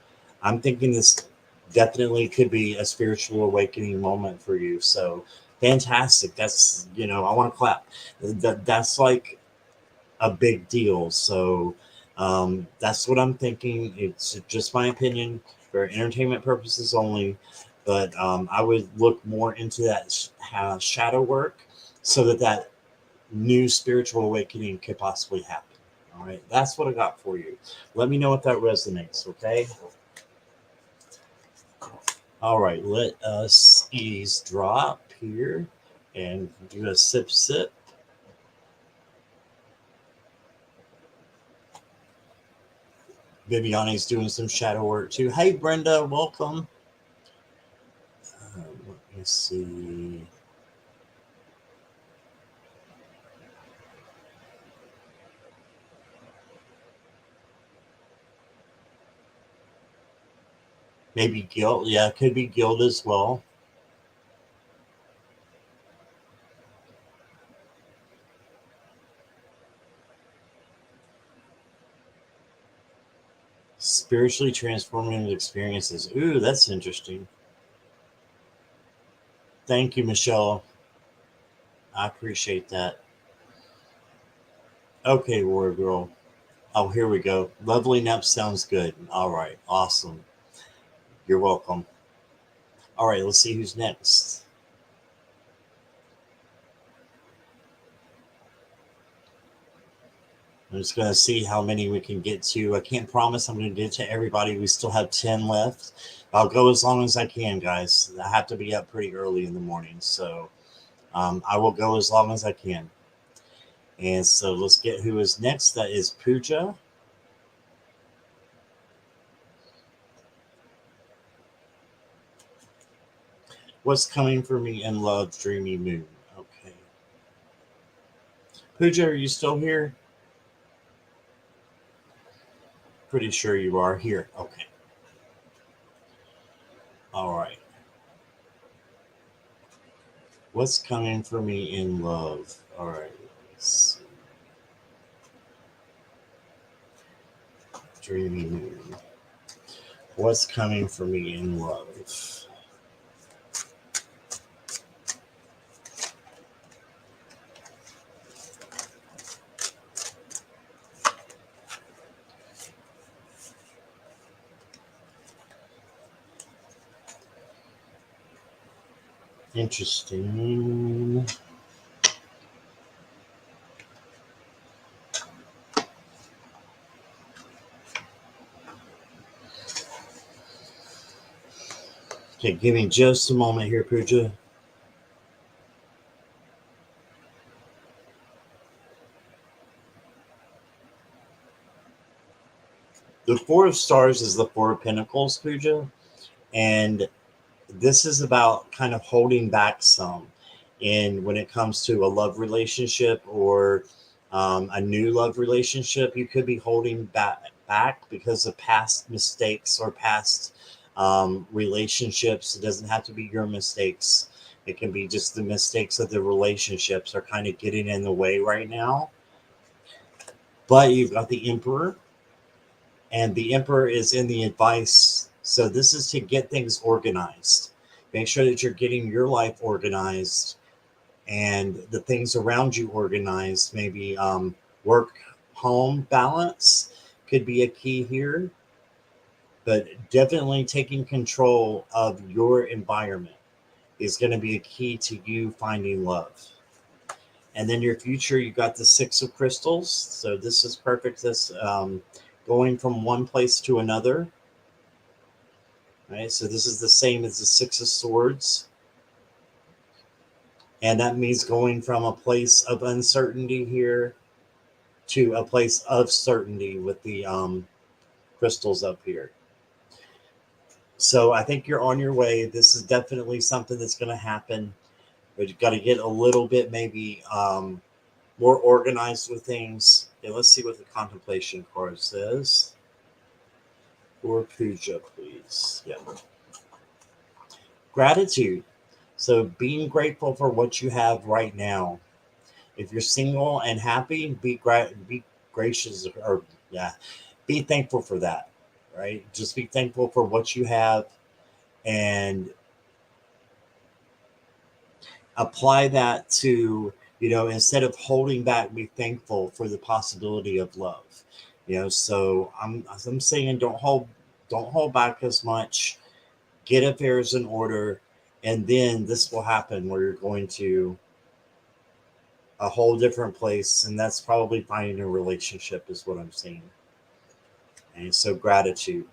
I'm thinking this definitely could be a spiritual awakening moment for you. So fantastic. That's, I want to clap. That's like a big deal. So that's what I'm thinking. It's just my opinion for entertainment purposes only. But I would look more into that shadow work so that new spiritual awakening could possibly happen. All right, that's what I got for you. Let me know if that resonates, okay? All right, let us eavesdrop here and do a sip sip. Viviani's doing some shadow work too. Hey, Brenda, welcome. Let me see. Maybe guilt. Yeah, it could be guilt as well. Spiritually transformative experiences. Ooh, that's interesting. Thank you, Michelle. I appreciate that. Okay, War Girl. Oh, here we go. Lovely Nep sounds good. All right, awesome. You're welcome. All right, let's see who's next. I'm just going to see how many we can get to. I can't promise I'm going to get to everybody. We still have 10 left. I'll go as long as I can, guys. I have to be up pretty early in the morning. So I will go as long as I can. And so let's get who is next. That is Pooja. What's coming for me in love, Dreamy Moon? Okay. Pooja, are you still here? Pretty sure you are here. Okay. All right. What's coming for me in love? All right. Let's see. Dreamy moon. What's coming for me in love? Interesting. Okay, give me just a moment here, Pooja. The Four of Stars is the Four of Pentacles, Pooja. And this is about kind of holding back some in when it comes to a love relationship or a new love relationship. You could be holding back because of past mistakes or past relationships. It doesn't have to be your mistakes. It can be just the mistakes of the relationships are kind of getting in the way right now. But you've got the Emperor, and the Emperor is in the advice. So this is to get things organized. Make sure that you're getting your life organized and the things around you organized. Maybe work home balance could be a key here, but definitely taking control of your environment is going to be a key to you finding love. And then your future, you got the Six of Crystals. So this is perfect. This going from one place to another. Right, so this is the same as the Six of Swords. And that means going from a place of uncertainty here to a place of certainty with the crystals up here. So I think you're on your way. This is definitely something that's going to happen, but you've got to get a little bit maybe more organized with things. Okay, let's see what the Contemplation card says. For Puja, please. Yeah. Gratitude. So being grateful for what you have right now. If you're single and happy, be gracious, or yeah, be thankful for that. Right? Just be thankful for what you have and apply that to, instead of holding back, be thankful for the possibility of love. So I'm saying don't hold back as much. Get affairs in order, and then this will happen where you're going to a whole different place, and that's probably finding a relationship is what I'm saying. And so gratitude,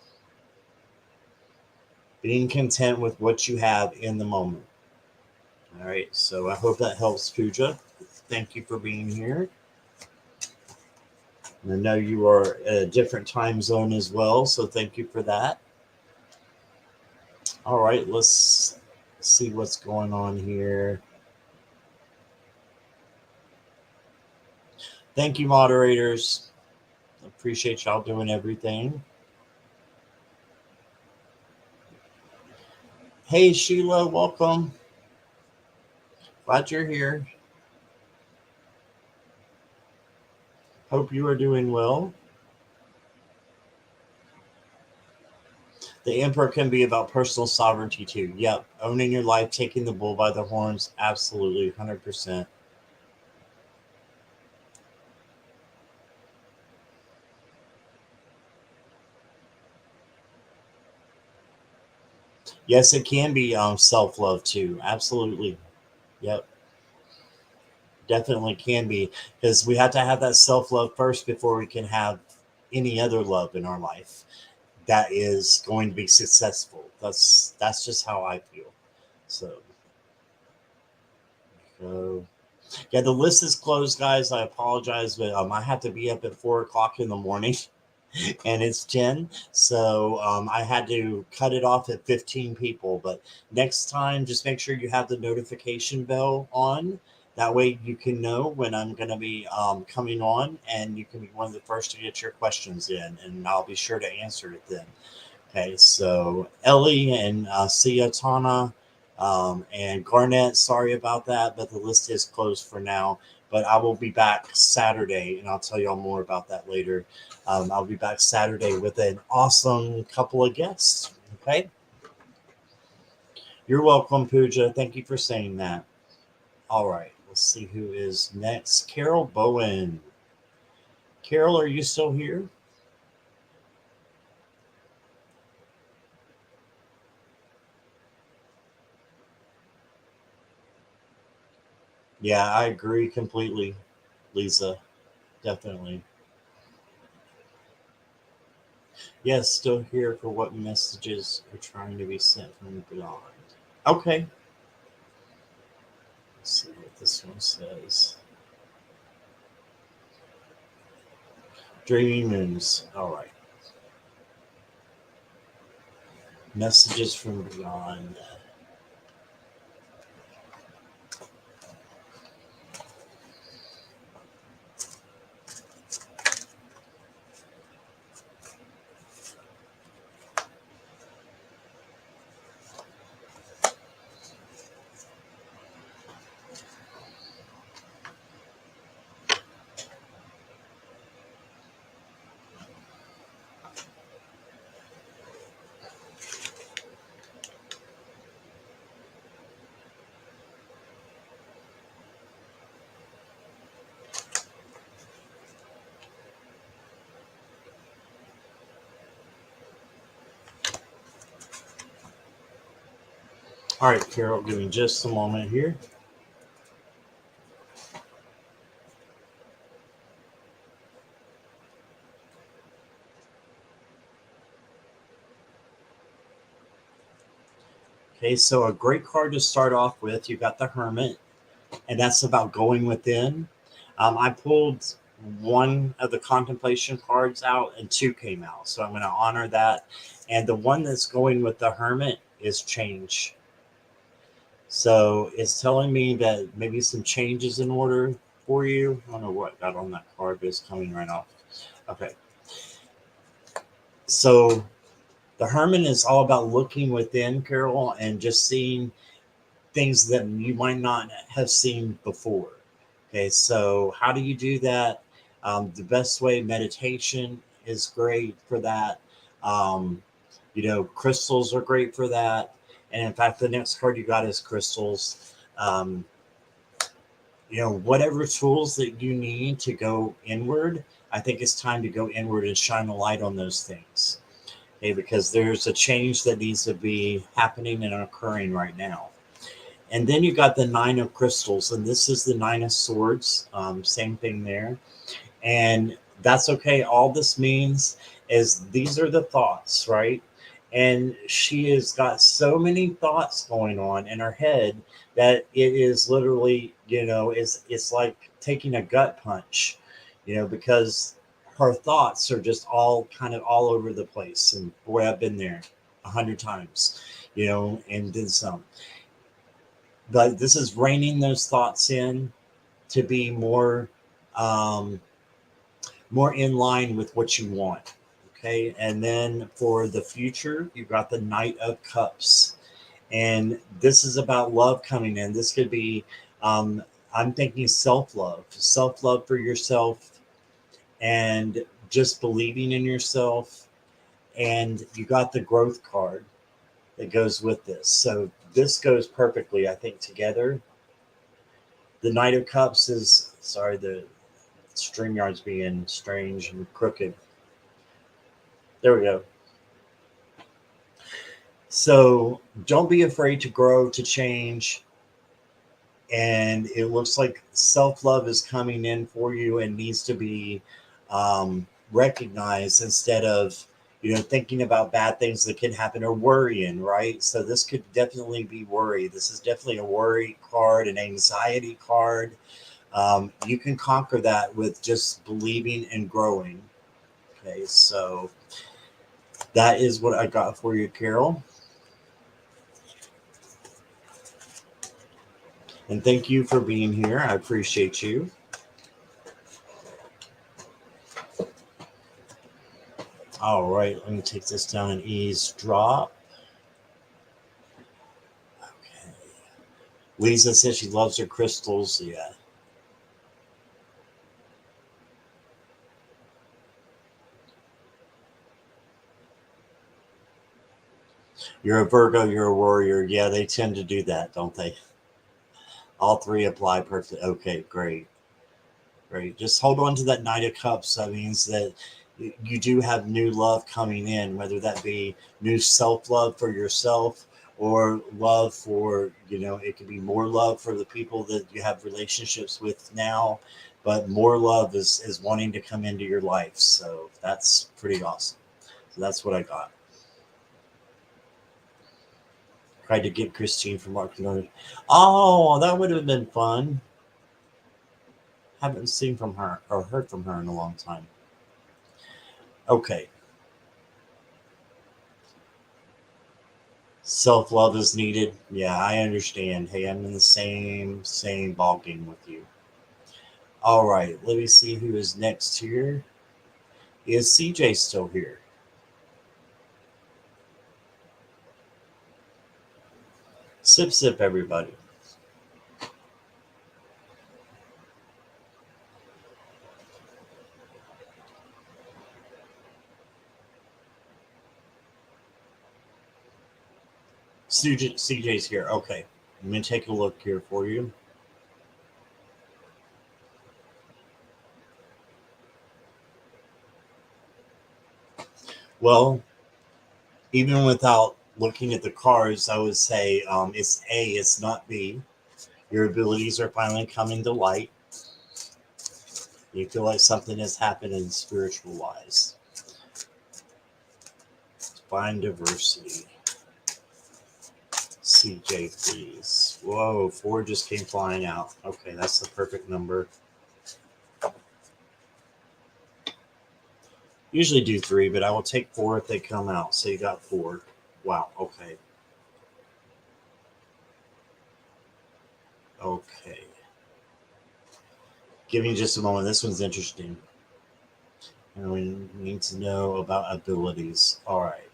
being content with what you have in the moment. All right, so I hope that helps, Pooja. Thank you for being here. And I know you are at a different time zone as well, so thank you for that. All right, let's see what's going on here. Thank you, moderators. Appreciate y'all doing everything. Hey, Sheila, welcome. Glad you're here. Hope you are doing well. The Emperor can be about personal sovereignty too. Yep. Owning your life, taking the bull by the horns. Absolutely. 100%. Yes, it can be self-love too. Absolutely. Yep. Definitely can be, because we have to have that self-love first before we can have any other love in our life that is going to be successful. That's just how I feel. So yeah, the list is closed, guys. I apologize, but I have to be up at 4 o'clock in the morning. And it's 10. So I had to cut it off at 15 people. But next time, just make sure you have the notification bell on. That way you can know when I'm going to be coming on, and you can be one of the first to get your questions in, and I'll be sure to answer it then. Okay, so Ellie and Siatana, And Garnett, sorry about that, but the list is closed for now. But I will be back Saturday, and I'll tell y'all more about that later. I'll be back Saturday with an awesome couple of guests. Okay. You're welcome, Pooja. Thank you for saying that. All right. Let's see who is next. Carol Bowen. Carol, are you still here? Yeah, I agree completely, Lisa. Definitely. Yes, still here for what messages are trying to be sent from beyond. Okay. Let's see what this one says. Dreamy Moons. All right. Messages from beyond. All right, Carol, give me just a moment here. Okay, so a great card to start off with. You got the Hermit, and that's about going within. I pulled one of the contemplation cards out, and two came out. So I'm going to honor that. And the one that's going with the Hermit is change. So it's telling me that maybe some changes in order for you. I don't know what got on that card, but it's coming right off. Okay. So the Hermit is all about looking within, Carol, and just seeing things that you might not have seen before. Okay, so how do you do that? The best way, meditation is great for that. Um, crystals are great for that. And in fact, the next card you got is crystals. Um, whatever tools that you need to go inward, I think it's time to go inward and shine a light on those things. Okay, because there's a change that needs to be happening and occurring right now. And then you got the Nine of Crystals, and this is the Nine of Swords. Same thing there. And that's okay. All this means is these are the thoughts, right? And she has got so many thoughts going on in her head that it is literally, it's like taking a gut punch, because her thoughts are just all kind of all over the place. And boy, I've been there 100 times, and then some. But this is reining those thoughts in to be um, more in line with what you want. Okay. And then for the future, you've got the Knight of Cups. And this is about love coming in. This could be, um, I'm thinking self love for yourself, and just believing in yourself. And you got the growth card that goes with this. So this goes perfectly, I think, together. The Knight of Cups is, sorry, the StreamYard's being strange and crooked. There we go. So don't be afraid to grow, to change. And it looks like self love is coming in for you and needs to be recognized instead of, thinking about bad things that can happen or worrying, right? So this could definitely be worry. This is definitely a worry card, an anxiety card. You can conquer that with just believing and growing. Okay, so that is what I got for you, Carol. And thank you for being here. I appreciate you. All right, let me take this down and eavesdrop. Okay. Lisa says she loves her crystals. Yeah. You're a Virgo, you're a warrior. Yeah, they tend to do that, don't they? All three apply perfectly. Okay, great. Great. Just hold on to that Knight of Cups. That means that you do have new love coming in, whether that be new self love for yourself or love for, it could be more love for the people that you have relationships with now, but more love is wanting to come into your life. So that's pretty awesome. So that's what I got. Tried to get Christine from Mark. Oh, that would have been fun. Haven't seen from her or heard from her in a long time. Okay. Self love is needed. Yeah, I understand. Hey, I'm in the same ball game with you. All right, let me see who is next here. Is CJ still here? Sip sip, everybody. CJ's here. Okay, I'm gonna take a look here for you. Well, even without looking at the cards, I would say it's A, it's not B. Your abilities are finally coming to light. You feel like something has happened in spiritual wise. Find diversity. CJ, please. Whoa, four just came flying out. Okay, that's the perfect number. Usually do three, but I will take four if they come out. So you got four. Wow, okay. Okay. Give me just a moment. This one's interesting. And we need to know about abilities. All right.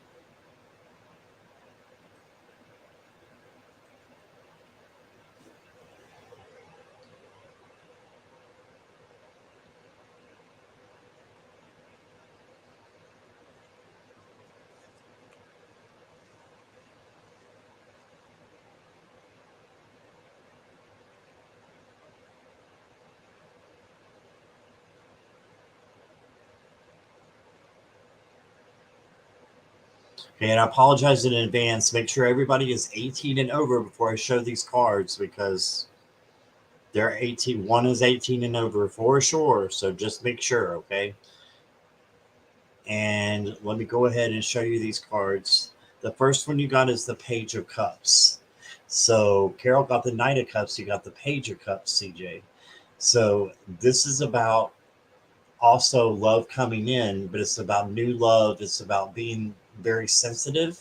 Okay, and I apologize in advance. Make sure everybody is 18 and over before I show these cards because they're 18. One is 18 and over for sure. So just make sure, okay? And let me go ahead and show you these cards. The first one you got is the Page of Cups. So Carol got the Knight of Cups. You got the Page of Cups, CJ. So this is about also love coming in, but it's about new love. It's about being very sensitive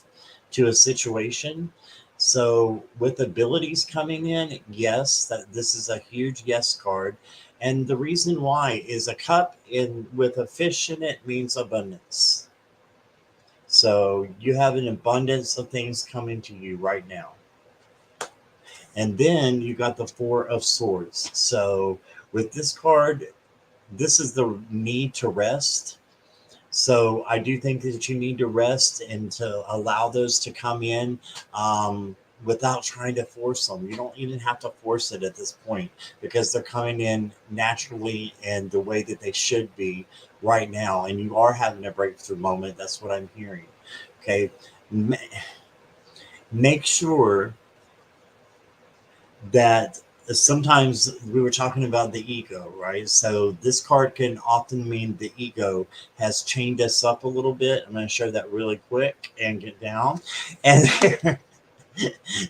to a situation. So with abilities coming in, yes, that this is a huge yes card. And the reason why is a cup in with a fish in it means abundance. So you have an abundance of things coming to you right now. And then you got the Four of Swords. So with this card, this is the need to rest. So I do think that you need to rest and to allow those to come in without trying to force them. You don't even have to force it at this point because they're coming in naturally and the way that they should be right now. And you are having a breakthrough moment. That's what I'm hearing. Okay. Make sure that sometimes we were talking about the ego, right? So this card can often mean the ego has chained us up a little bit. I'm going to show that really quick and get down. And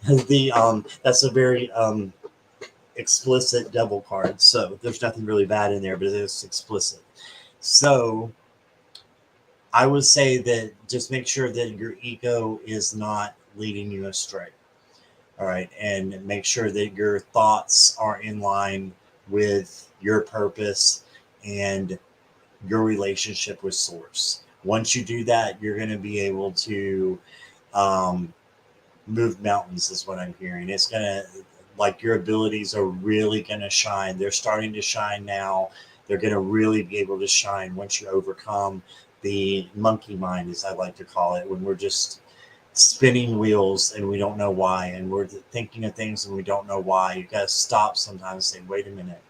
the that's a very explicit devil card. So there's nothing really bad in there, but it is explicit. So I would say that just make sure that your ego is not leading you astray. All right. And make sure that your thoughts are in line with your purpose and your relationship with Source. Once you do that, you're going to be able to um, move mountains, is what I'm hearing. It's going to, like your abilities are really going to shine. They're starting to shine now. They're going to really be able to shine once you overcome the monkey mind, as I like to call it, when we're just spinning wheels and we don't know why, and we're thinking of things and we don't know why. You got to stop sometimes and say, wait a minute,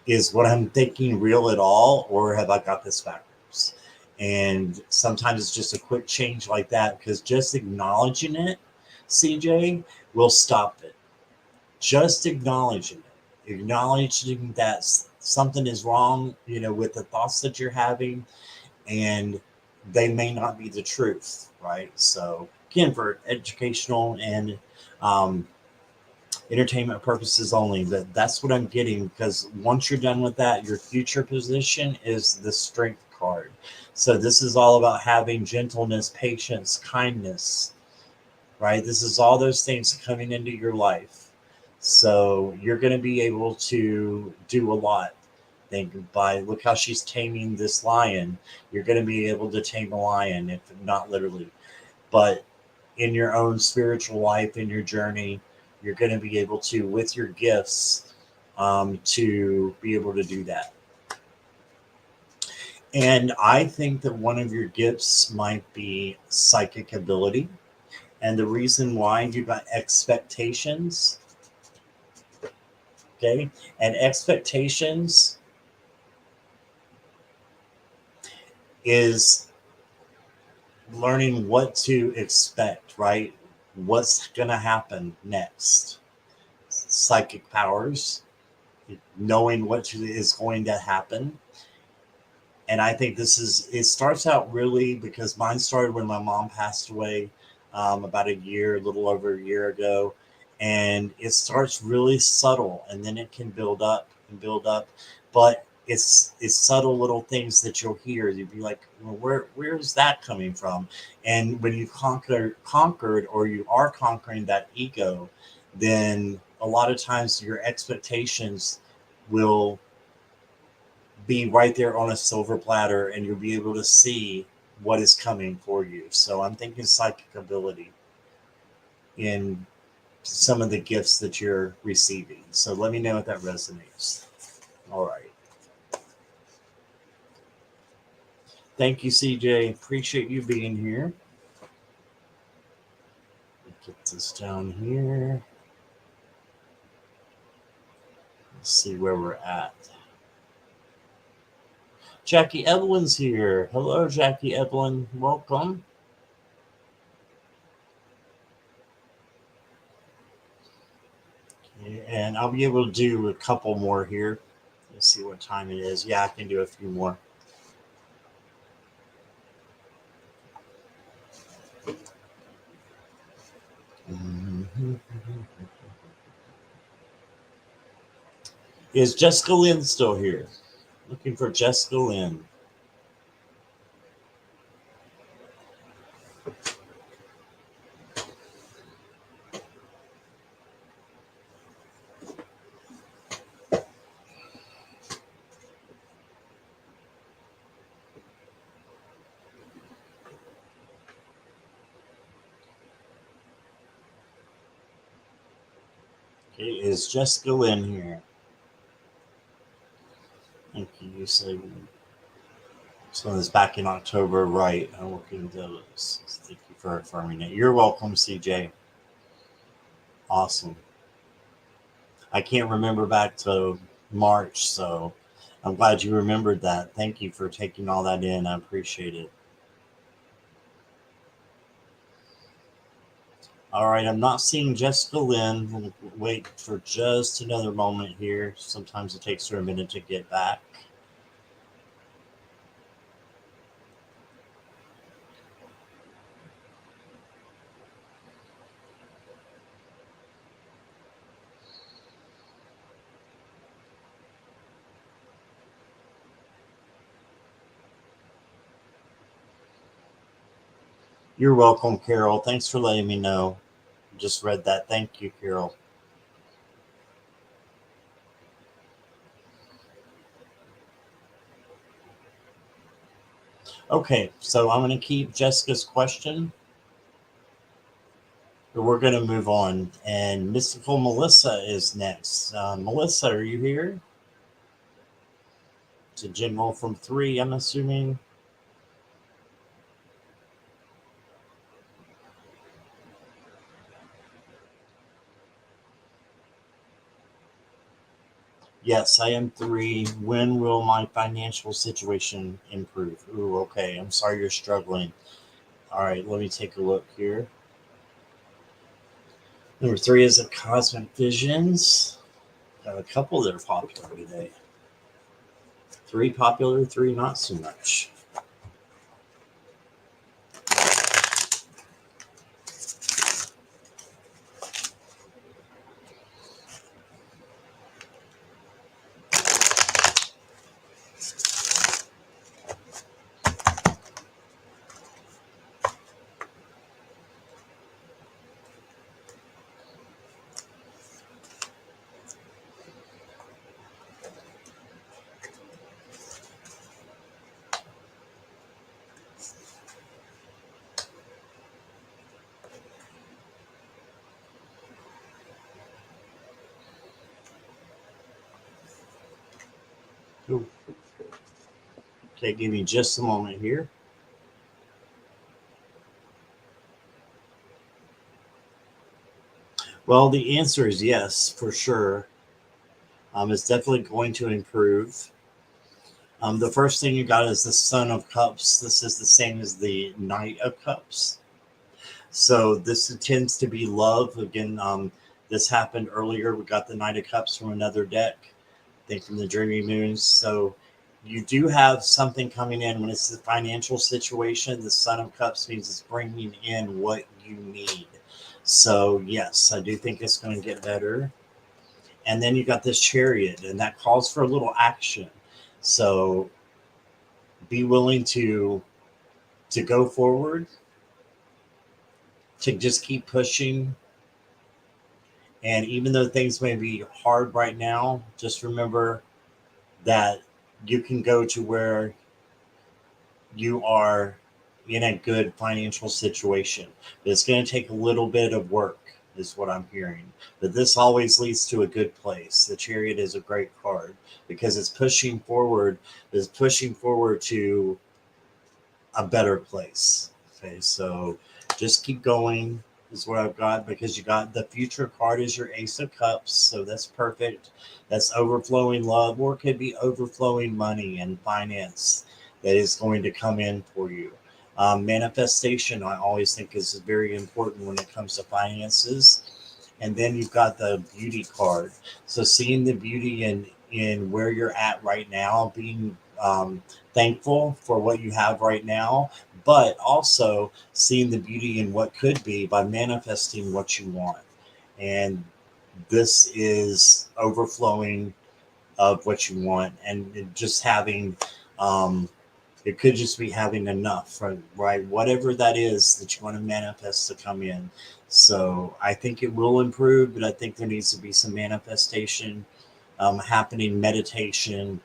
is what I'm thinking real at all, or have I got this backwards? And sometimes it's just a quick change like that, because just acknowledging it, CJ, will stop it. Just acknowledging that something is wrong, with the thoughts that you're having, and they may not be the truth, right? So again, for educational and um, entertainment purposes only, that's what I'm getting, because once you're done with that, your future position is the strength card. So this is all about having gentleness, patience, kindness, right? This is all those things coming into your life. So you're going to be able to do a lot. Think by look how she's taming this lion. You're going to be able to tame a lion, if not literally, but in your own spiritual life, in your journey, you're going to be able to, with your gifts, to be able to do that. And I think that one of your gifts might be psychic ability. And the reason why, you got expectations. Okay. And expectations is learning what to expect, right? What's going to happen next. Psychic powers, knowing what is going to happen. And I think it starts out really, because mine started when my mom passed away about a little over a year ago. And it starts really subtle, and then it can build up and build up. But it's subtle little things that you'll hear. You'd be like, well, where's that coming from? And when you've conquered, or you are conquering that ego, then a lot of times your expectations will be right there on a silver platter, and you'll be able to see what is coming for you. So I'm thinking psychic ability in some of the gifts that you're receiving. So let me know if that resonates. All right. Thank you, CJ. Appreciate you being here. Get this down here. Let's see where we're at. Jackie Evelyn's here. Hello, Jackie Evelyn. Welcome. Okay, and I'll be able to do a couple more here. Let's see what time it is. Yeah, I can do a few more. Mm-hmm. Is Jessica Lynn still here? Looking for Jessica Lynn. Okay, is Jessica Lynn here? Thank you. You say so. It's back in October, right? I'm looking at those. Thank you for affirming it. You're welcome, CJ. Awesome. I can't remember back to March, so I'm glad you remembered that. Thank you for taking all that in. I appreciate it. All right, I'm not seeing Jessica Lynn. We'll wait for just another moment here. Sometimes it takes her a minute to get back. You're welcome, Carol. Thanks for letting me know. Just read that. Thank you, Carol. Okay, so I'm going to keep Jessica's question. But we're going to move on. And Mystical Melissa is next. Melissa, are you here? To general from 3, I'm assuming. Yes, I am 3. When will my financial situation improve? Ooh, okay. I'm sorry you're struggling. All right, let me take a look here. Number 3 is the Cosmic Visions. Got a couple that are popular today. 3 popular, 3 not so much. Ooh. Okay, give me just a moment here. Well, the answer is yes, for sure. It's definitely going to improve. The first thing you got is the Son of Cups. This is the same as the Knight of Cups. So this tends to be love. Again, this happened earlier. We got the Knight of Cups from another deck, I think from the Dreamy Moons. So you do have something coming in when it's the financial situation. The Son of Cups means it's bringing in what you need. So yes, I do think it's going to get better. And then you got this Chariot, and that calls for a little action. So be willing to go forward, to just keep pushing. And even though things may be hard right now, just remember that you can go to where you are in a good financial situation. But it's going to take a little bit of work, is what I'm hearing. But this always leads to a good place. The Chariot is a great card because it's pushing forward, to a better place. Okay, so just keep going is what I've got, because you got the future card is your Ace of Cups, so that's perfect. That's overflowing love, or it could be overflowing money and finance that is going to come in for you. Manifestation, I always think, is very important when it comes to finances. And then you've got the beauty card. So seeing the beauty in where you're at right now, being thankful for what you have right now, but also seeing the beauty in what could be by manifesting what you want. And this is overflowing of what you want, and just having it could just be having enough, right? Whatever that is that you want to manifest to come in. So I think it will improve, but I think there needs to be some manifestation happening, meditation.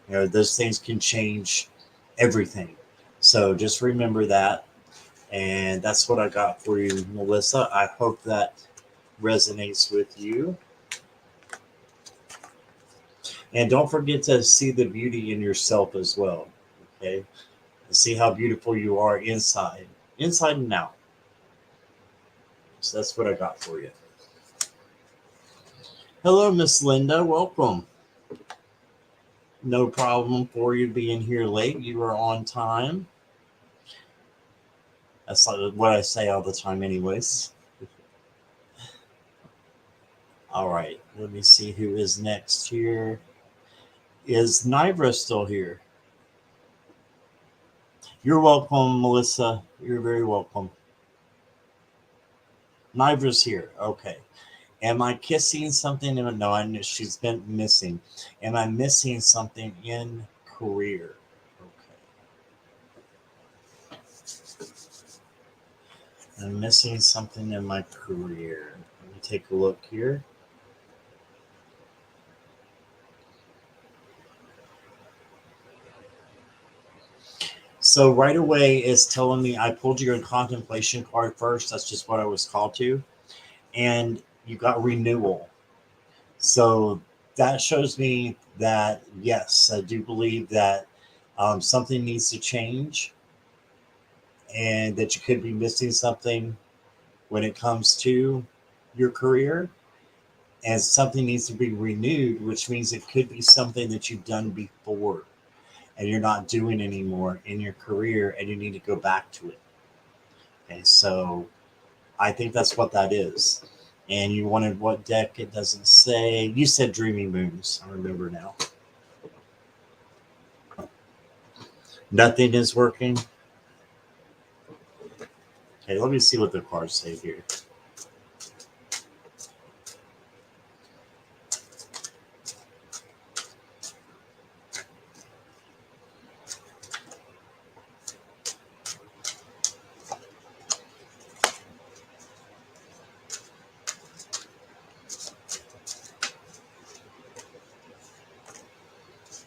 Those things can change everything. So just remember that. And that's what I got for you, Melissa. I hope that resonates with you. And don't forget to see the beauty in yourself as well. Okay. See how beautiful you are inside and out. So that's what I got for you. Hello, Miss Linda. Welcome. No problem for you being here late. You are on time. That's what I say all the time, anyways. All right. Let me see who is next here. Is Nivra still here? You're welcome, Melissa. You're very welcome. Nivra's here. Okay. Am I kissing something? No, I know she's been missing. Am I missing something in career? Okay. I'm missing something in my career. Let me take a look here. So right away it's telling me I pulled your contemplation card first. That's just what I was called to. And you got renewal. So that shows me that, yes, I do believe that something needs to change and that you could be missing something when it comes to your career. And something needs to be renewed, which means it could be something that you've done before and you're not doing anymore in your career and you need to go back to it. Okay, so I think that's what that is. And you wanted what deck? It doesn't say. You said Dreamy Moons. I remember now. Nothing is working. Okay, let me see what the cards say here.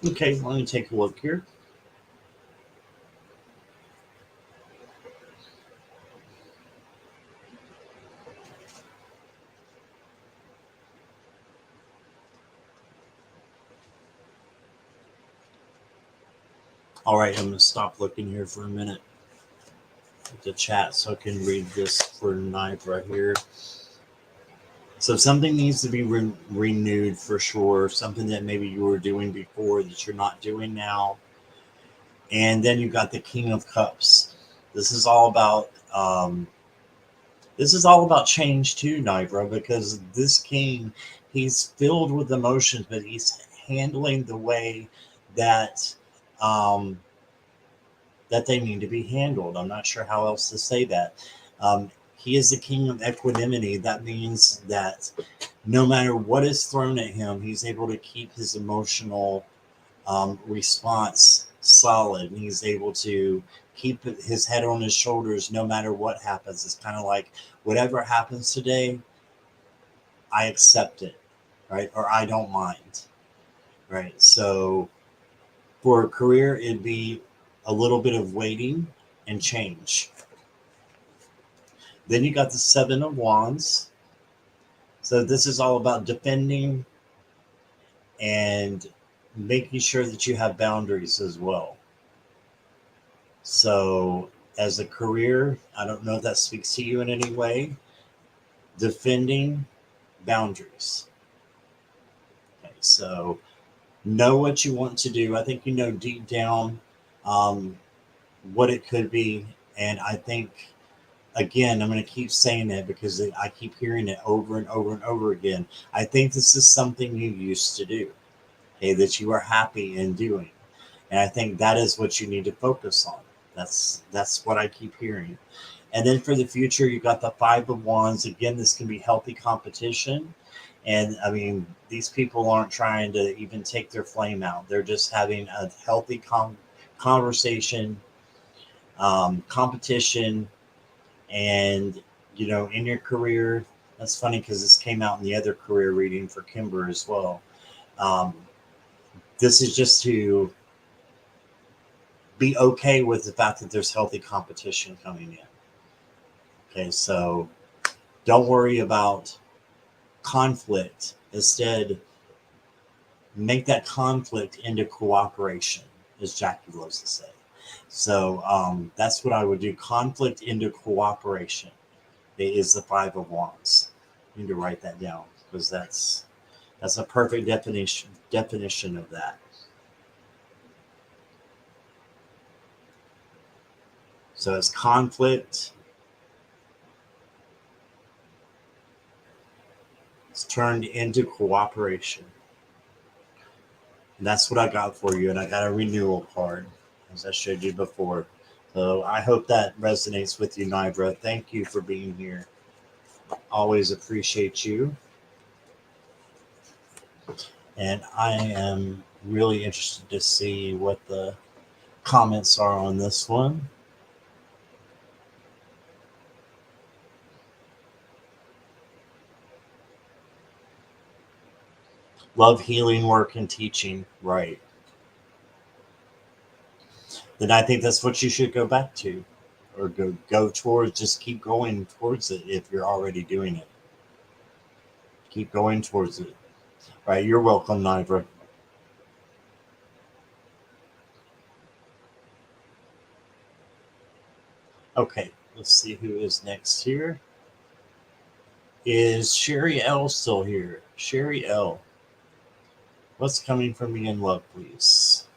Okay, let me take a look here. All right, I'm going to stop looking here for a minute with the chat so I can read this for Knife right here. So something needs to be renewed for sure. Something that maybe you were doing before that you're not doing now. And then you got the King of Cups. This is all about change too, Nibra, because this king, he's filled with emotions, but he's handling the way that um, that they need to be handled. I'm not sure how else to say that. He is the king of equanimity. That means that no matter what is thrown at him, he's able to keep his emotional response solid, and he's able to keep his head on his shoulders no matter what happens. It's kind of like whatever happens today, I accept it, right? Or I don't mind, right? So for a career, it'd be a little bit of waiting and change. Then you got the Seven of Wands. So this is all about defending and making sure that you have boundaries as well. So as a career, I don't know if that speaks to you in any way. Defending boundaries. Okay, so know what you want to do. I think you know deep down um, what it could be. And I think, again, I'm going to keep saying that because I keep hearing it over and over and over again. I think this is something you used to do, okay, that you are happy in doing. And I think that is what you need to focus on. That's what I keep hearing. And then for the future, you got the Five of Wands. Again, this can be healthy competition. And I mean, these people aren't trying to even take their flame out. They're just having a healthy conversation, competition, and in your career. That's funny because this came out in the other career reading for Kimber as well. Um, this is just to be okay with the fact that there's healthy competition coming in. Okay, so don't worry about conflict. Instead, make that conflict into cooperation, as Jackie loves to say. So that's what I would do. Conflict into cooperation is the Five of Wands. You need to write that down because that's a perfect definition of that. So it's conflict. It's turned into cooperation. And that's what I got for you. And I got a renewal card, as I showed you before. So I hope that resonates with you, Nibra. Thank you for being here. Always appreciate you. And I am really interested to see what the comments are on this one. Love healing work and teaching. Right. then I think that's what you should go back to, or go towards. Just keep going towards it if you're already doing it. Keep going towards it. Right, you're welcome, Nivra. Okay, let's see who is next here. Is Sherry L still here? Sherry L, what's coming for me in love, please?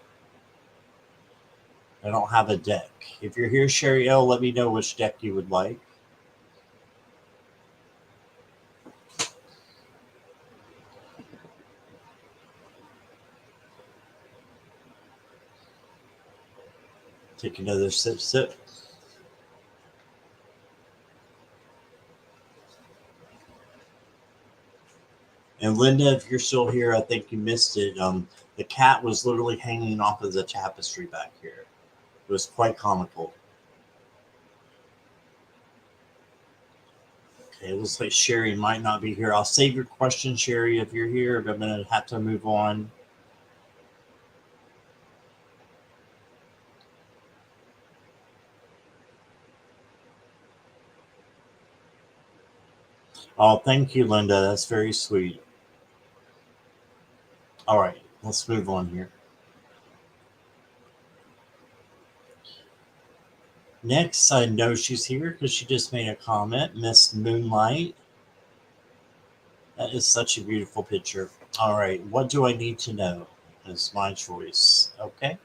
I don't have a deck. If you're here, Sherry L, let me know which deck you would like. Take another sip. And Linda, if you're still here, I think you missed it. The cat was literally hanging off of the tapestry back here. It was quite comical. Okay, it looks like Sherry might not be here. I'll save your question, Sherry, if you're here, but I'm going to have to move on. Oh, thank you, Linda. That's very sweet. All right, let's move on here. Next, I know she's here because she just made a comment. Miss Moonlight. That is such a beautiful picture. All right, what do I need to know? It's my choice. Okay.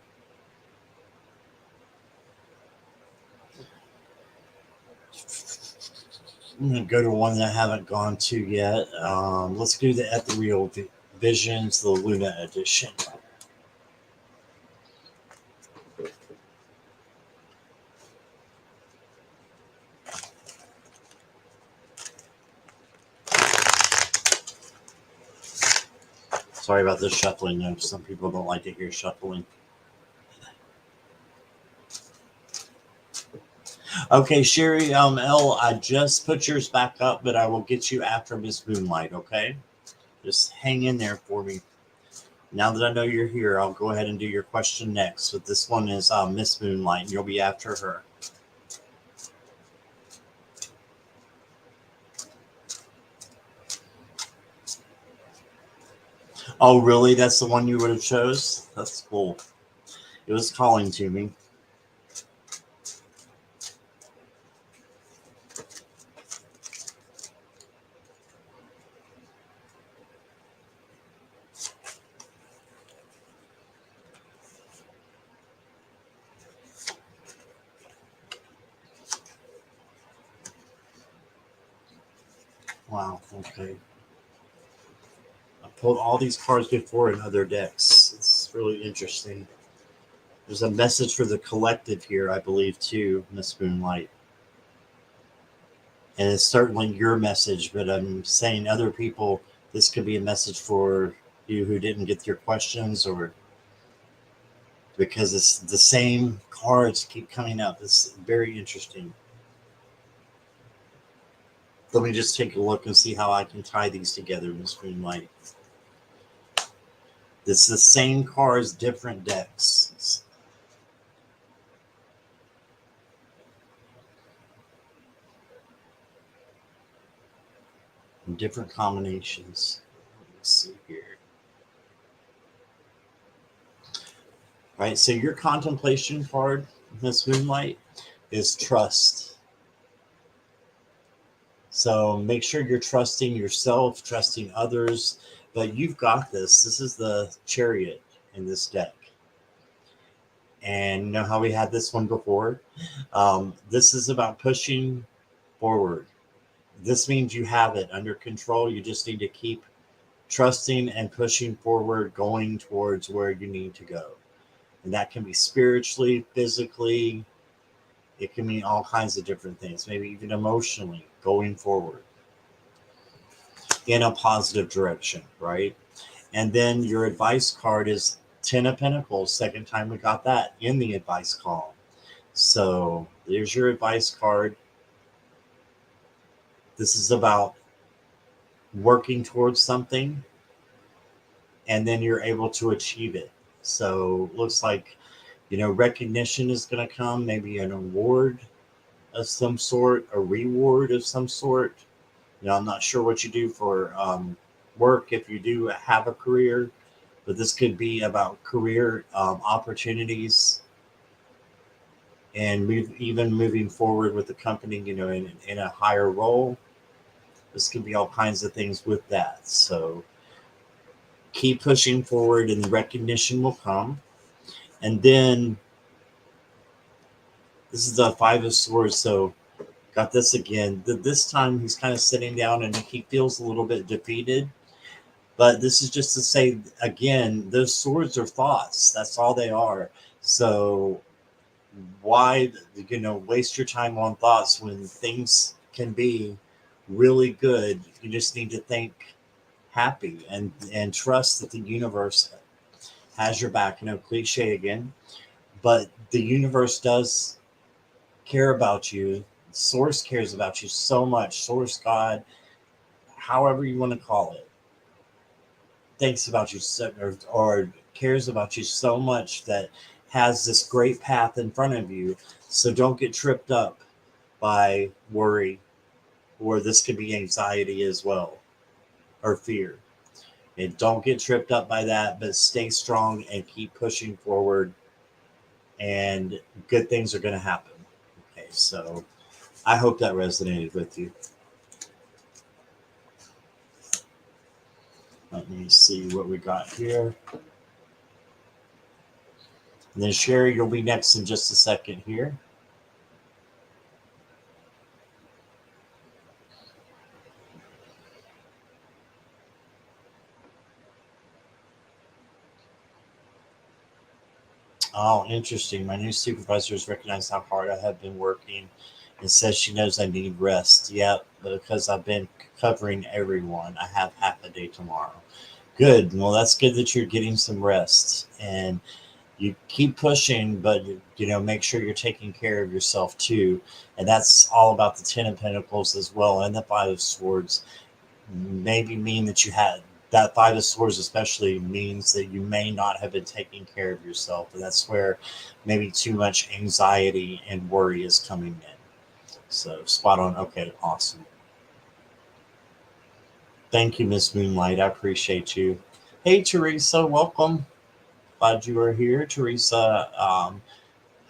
I'm going to go to one that I haven't gone to yet. Let's do the Ethereal Visions, the Luna edition. Sorry about the shuffling. Though. Some people don't like to hear shuffling. Okay, Sherry L, I just put yours back up, but I will get you after Miss Moonlight, okay? Just hang in there for me. Now that I know you're here, I'll go ahead and do your question next. But this one is Miss Moonlight, and you'll be after her. Oh, really? That's the one you would have chose? That's cool. It was calling to me. Wow, okay. I pulled all these cards before in other decks. It's really interesting. There's a message for the collective here, I believe, too, Miss Moonlight. And it's certainly your message, but I'm saying other people, this could be a message for you who didn't get your questions, or because it's the same cards keep coming up. It's very interesting. Let me just take a look and see how I can tie these together, Miss Moonlight. It's the same cards, different decks. Different combinations. Let's see here. Right, so your contemplation card, Miss Moonlight, is trust. So make sure you're trusting yourself, trusting others, but you've got this. This is the Chariot in this deck. And you know how we had this one before? This is about pushing forward. This means you have it under control. You just need to keep trusting and pushing forward, going towards where you need to go. And that can be spiritually, physically, it can mean all kinds of different things, maybe even emotionally, going forward in a positive direction, right? And then your advice card is 10 of Pentacles. Second time we got that in the advice call. So there's your advice card. This is about working towards something, and then you're able to achieve it. So looks like Recognition is going to come, maybe an award of some sort, a reward of some sort. I'm not sure what you do for work if you do have a career, but this could be about career opportunities and even moving forward with the company, in a higher role. This could be all kinds of things with that. So keep pushing forward and the recognition will come. And then this is the Five of Swords. So got this again. This time he's kind of sitting down and he feels a little bit defeated. But this is just to say, again, those swords are thoughts. That's all they are. So why, waste your time on thoughts when things can be really good? You just need to think happy and trust that the universe has your back. Cliche again, but the universe does care about you. Source cares about you so much. Source, God, however you want to call it, thinks about you or cares about you so much that has this great path in front of you. So don't get tripped up by worry, or this could be anxiety as well, or fear. And don't get tripped up by that, but stay strong and keep pushing forward, and good things are going to happen. Okay, so I hope that resonated with you. Let me see what we got here. And then Sherry, you'll be next in just a second here. Oh, interesting. My new supervisor has recognized how hard I have been working and says she knows I need rest. Yep, because I've been covering everyone. I have half a day tomorrow. Good. Well, that's good that you're getting some rest and you keep pushing, but make sure you're taking care of yourself too. And that's all about the Ten of Pentacles as well, and the Five of Swords. Maybe mean that you had that Five of Swords, especially means that you may not have been taking care of yourself, and that's where maybe too much anxiety and worry is coming in. So spot on. Okay, awesome. Thank you, Miss Moonlight. I appreciate you. Hey, Teresa, welcome. Glad you are here, Teresa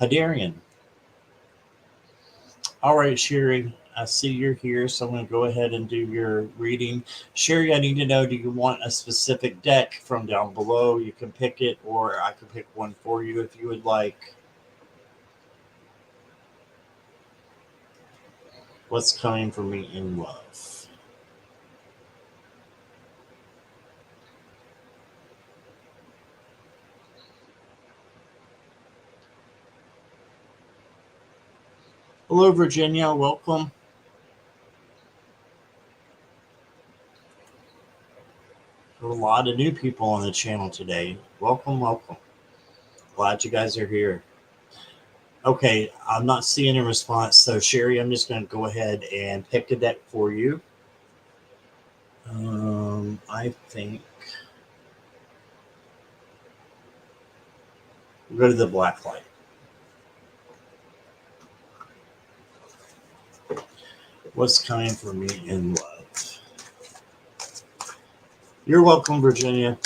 Hadarian. All right, Sherry, I see you're here, so I'm going to go ahead and do your reading. Sherry, I need to know, do you want a specific deck from down below? You can pick it, or I can pick one for you if you would like. What's coming for me in love? Hello, Virginia. Welcome. A lot of new people on the channel today. Welcome, welcome. Glad you guys are here. Okay, I'm not seeing a response, so Sherry, I'm just going to go ahead and pick a deck for you. I think we'll go to the black light. What's coming for me in love? You're welcome, Virginia.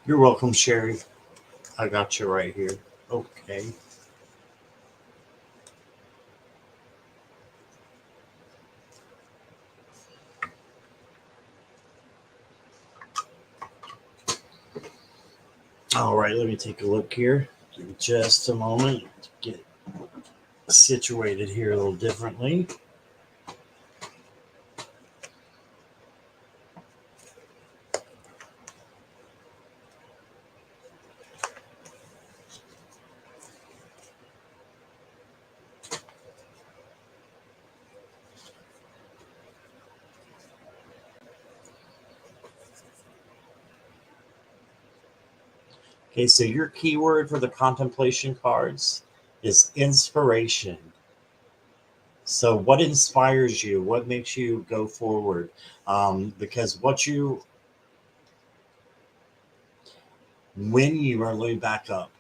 You're welcome, Sherry. I got you right here. Okay. All right, let me take a look here. Give me just a moment to get situated here a little differently. Okay, so your keyword for the contemplation cards is inspiration. So what inspires you? What makes you go forward? Because when you are loading back up,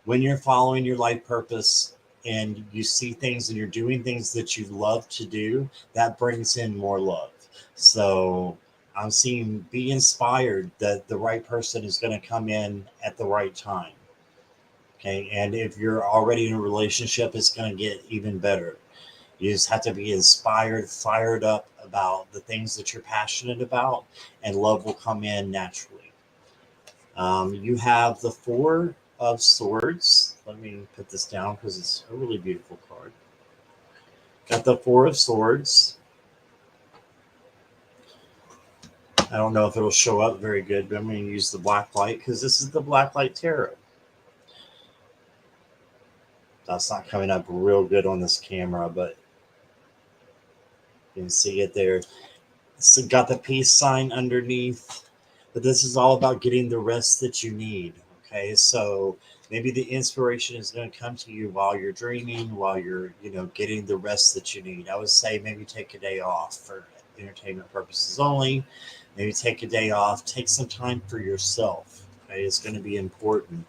when you're following your life purpose and you see things and you're doing things that you love to do, that brings in more love. So I'm seeing be inspired that the right person is going to come in at the right time. Okay. And if you're already in a relationship, it's going to get even better. You just have to be inspired, fired up about the things that you're passionate about, and love will come in naturally. You have the Four of Swords. Let me put this down because it's a really beautiful card. Got the Four of Swords. I don't know if it'll show up very good, but I'm going to use the black light because this is the black light tarot. That's not coming up real good on this camera, but you can see it there. It's got the peace sign underneath, but this is all about getting the rest that you need. Okay, so maybe the inspiration is going to come to you while you're dreaming, while you're, getting the rest that you need. I would say maybe take a day off for entertainment purposes only. Maybe take a day off, take some time for yourself. Okay, it's going to be important.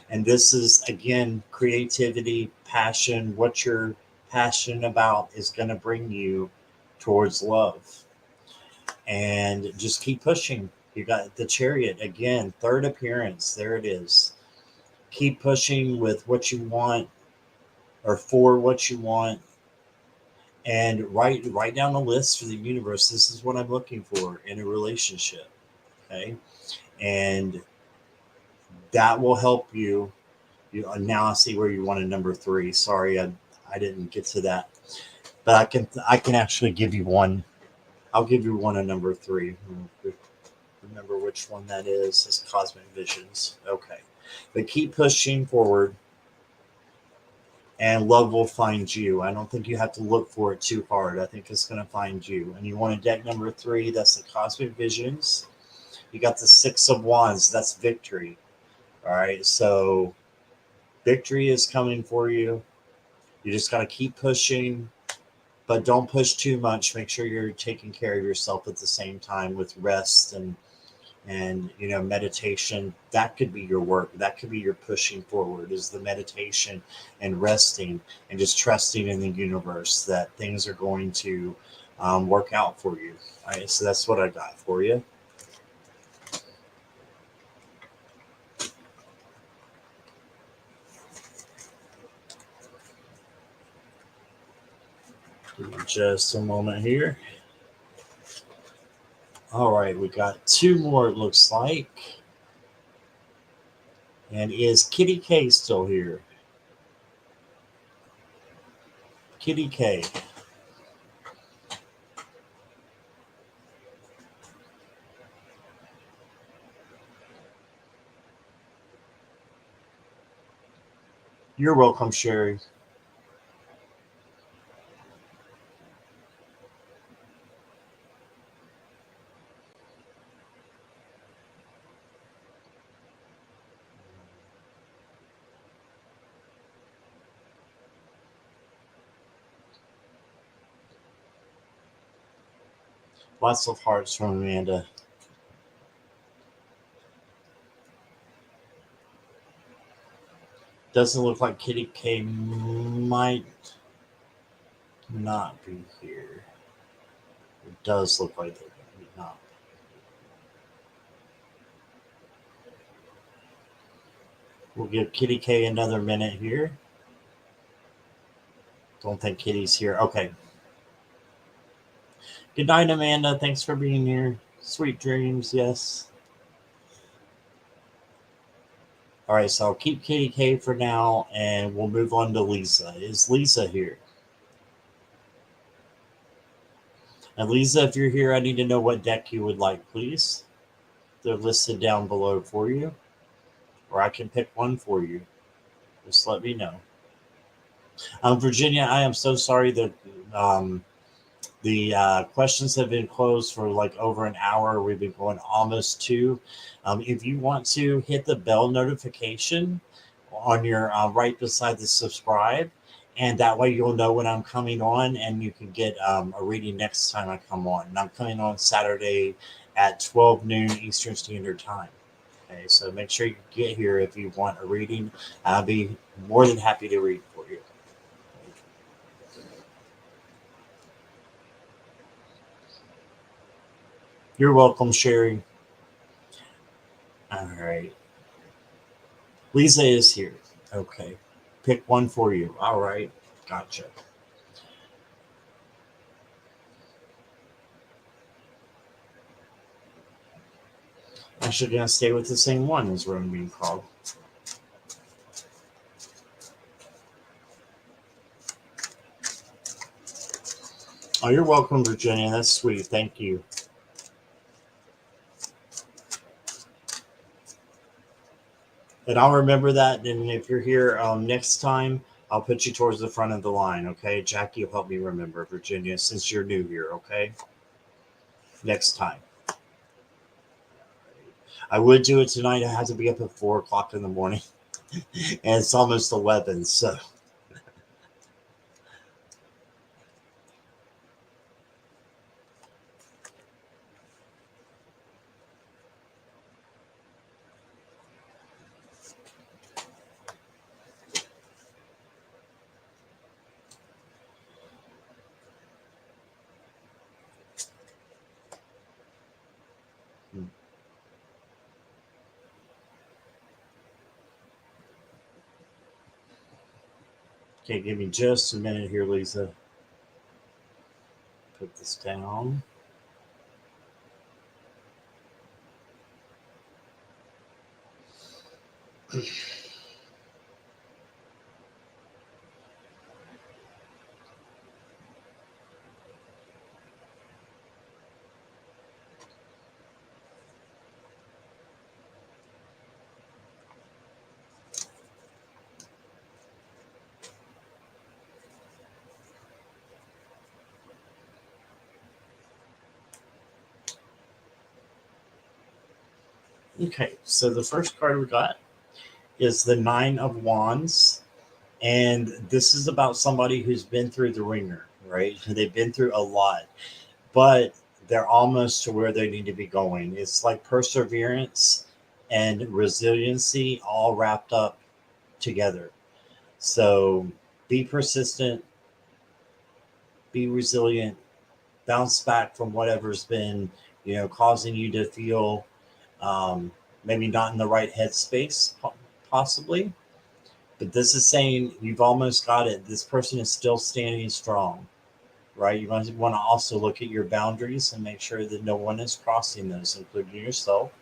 And this is, again, creativity, passion. What you're passionate about is going to bring you towards love. And just keep pushing. You got the Chariot again, third appearance. There it is. Keep pushing with what you want or for what you want, and write down a list for the universe. This is what I'm looking for in a relationship. Okay. And that will help you. Now I see where you want a number 3. Sorry, I didn't get to that. But I can actually give you one. I'll give you one a number 3. Remember which one that is. It's Cosmic Visions. Okay. But keep pushing forward and love will find you. I don't think you have to look for it too hard. I think it's going to find you. And you want a deck number 3. That's the Cosmic Visions. You got the Six of Wands. That's victory. All right. So victory is coming for you. You just got to keep pushing, but don't push too much. Make sure you're taking care of yourself at the same time with rest and meditation. That could be your work. That could be your pushing forward, is the meditation and resting and just trusting in the universe that things are going to work out for you. All right, so that's what I got for you. Give me just a moment here. All right, we got 2 more, it looks like. And is Kitty K still here? Kitty K. You're welcome, Sherry. Lots of hearts from Amanda. Doesn't look like Kitty K might not be here. It does look like they're going to be not. We'll give Kitty K another minute here. Don't think Kitty's here. Okay. Good night, Amanda. Thanks for being here. Sweet dreams. Yes. All right, so I'll keep Kitty K for now, and we'll move on to Lisa. Is Lisa here? And Lisa, if you're here, I need to know what deck you would like, please. They're listed down below for you, or I can pick one for you. Just let me know. Virginia, I am so sorry that The questions have been closed for like over an hour. We've been going almost two. If you want to hit the bell notification on your right beside the subscribe, and that way you'll know when I'm coming on, and you can get a reading next time I come on. And I'm coming on Saturday at 12 noon Eastern Standard Time. Okay, so make sure you get here if you want a reading. I'll be more than happy to read for you. You're welcome, Sherry. All right. Lisa is here. Okay. Pick one for you. All right. Gotcha. Actually, gonna stay with the same one as what I'm being called. Oh, you're welcome, Virginia. That's sweet. Thank you. And I'll remember that. And if you're here next time, I'll put you towards the front of the line. Okay. Jackie will help me remember, Virginia, since you're new here. Okay. Next time. I would do it tonight. I have to be up at 4 o'clock in the morning, and it's almost 11. So, okay, give me just a minute here, Lisa. Put this down. Okay, so the first card we got is the Nine of Wands. And this is about somebody who's been through the ringer, right? They've been through a lot, but they're almost to where they need to be going. It's like perseverance and resiliency all wrapped up together. So be persistent, be resilient, bounce back from whatever's been, causing you to feel um, maybe not in the right headspace, possibly. But this is saying you've almost got it. This person is still standing strong, right? You want to also look at your boundaries and make sure that no one is crossing those, including yourself.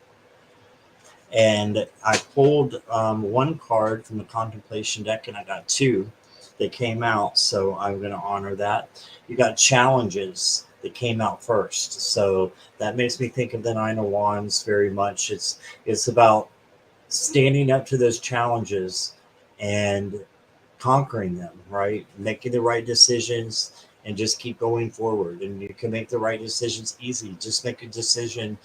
And I pulled one card from the Contemplation deck, and I got two that came out. So I'm going to honor that. You got challenges that came out first. So that makes me think of the Nine of Wands very much. It's about standing up to those challenges and conquering them, right? Making the right decisions and just keep going forward. And you can make the right decisions easy. Just make a decision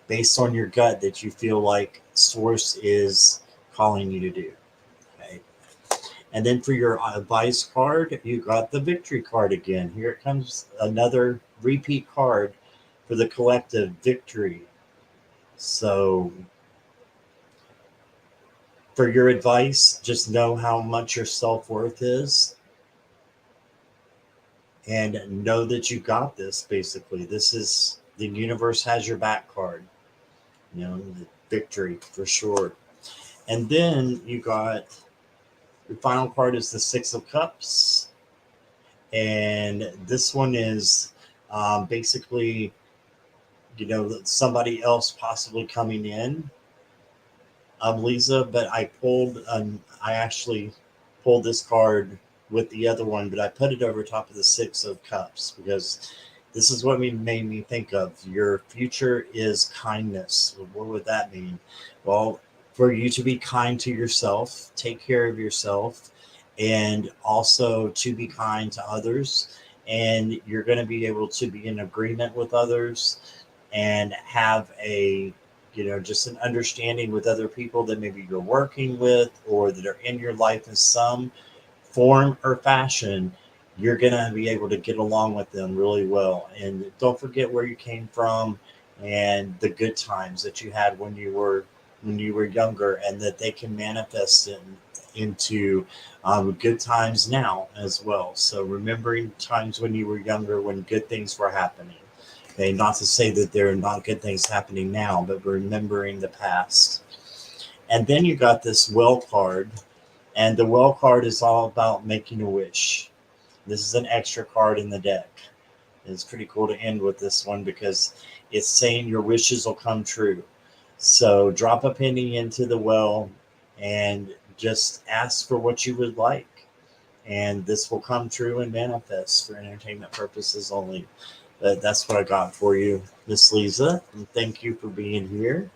based on your gut that you feel like source is calling you to do. Okay. And then for your advice card, you got the victory card again. Here it comes, another repeat card for the collective victory. So for your advice, just know how much your self-worth is and know that you got this. Basically, this is the universe has your back card, the victory for sure. And then you got your final card is the Six of Cups, and this one is basically somebody else possibly coming in, Lisa. But I actually pulled this card with the other one, but I put it over top of the Six of Cups because this is what made me think of your future is kindness. What would that mean? Well, for you to be kind to yourself, take care of yourself, and also to be kind to others, and you're going to be able to be in agreement with others and have a, just an understanding with other people that maybe you're working with or that are in your life in some form or fashion. You're going to be able to get along with them really well. And don't forget where you came from and the good times that you had when you were younger, and that they can manifest into good times now as well. So remembering times when you were younger, when good things were happening. Okay, not to say that there are not good things happening now, but remembering the past. And then you got this well card, and the well card is all about making a wish. This is an extra card in the deck. It's pretty cool to end with this one because it's saying your wishes will come true. So drop a penny into the well and just ask for what you would like. And this will come true and manifest for entertainment purposes only. But that's what I got for you, Miss Lisa. And thank you for being here.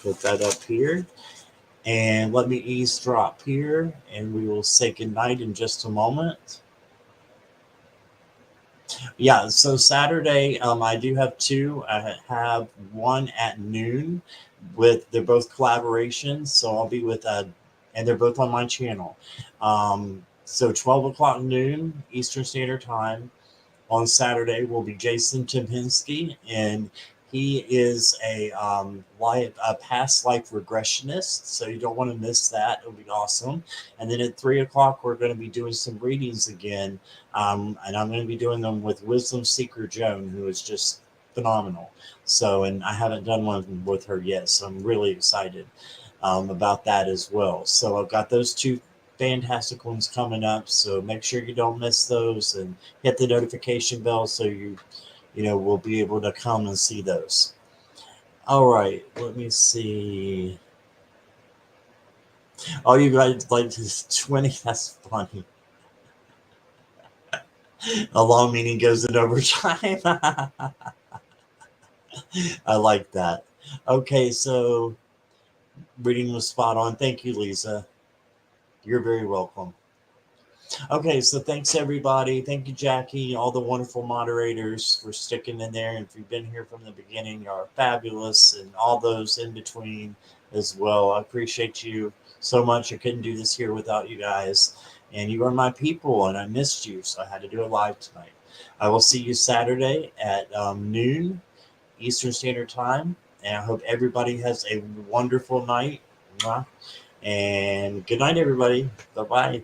Put that up here. And let me eavesdrop here, and we will say goodnight in just a moment. Yeah, so Saturday, I do have two. I have one at noon they're both collaborations. So I'll be with, and they're both on my channel. So 12 o'clock noon Eastern Standard Time on Saturday will be Jason Tempinski, and he is a past life regressionist. So you don't want to miss that. It'll be awesome. And then at 3 o'clock, we're going to be doing some readings again, and I'm going to be doing them with Wisdom Seeker Joan, who is just phenomenal. So, and I haven't done one with her yet, so I'm really excited about that as well. So I've got those two fantastic ones coming up, so make sure you don't miss those and hit the notification bell so will be able to come and see those. All right, let me see. Oh, you guys like this 20? That's funny. A long meeting goes in overtime. I like that. Okay, so reading was spot on. Thank you, Lisa. You're very welcome. Okay, so thanks everybody. Thank you, Jackie, all the wonderful moderators for sticking in there. And if you've been here from the beginning, you are fabulous, and all those in between as well. I appreciate you so much. I couldn't do this here without you guys. And you are my people, and I missed you, so I had to do it live tonight. I will see you Saturday at noon Eastern Standard Time. And I hope everybody has a wonderful night. And good night, everybody. Bye-bye.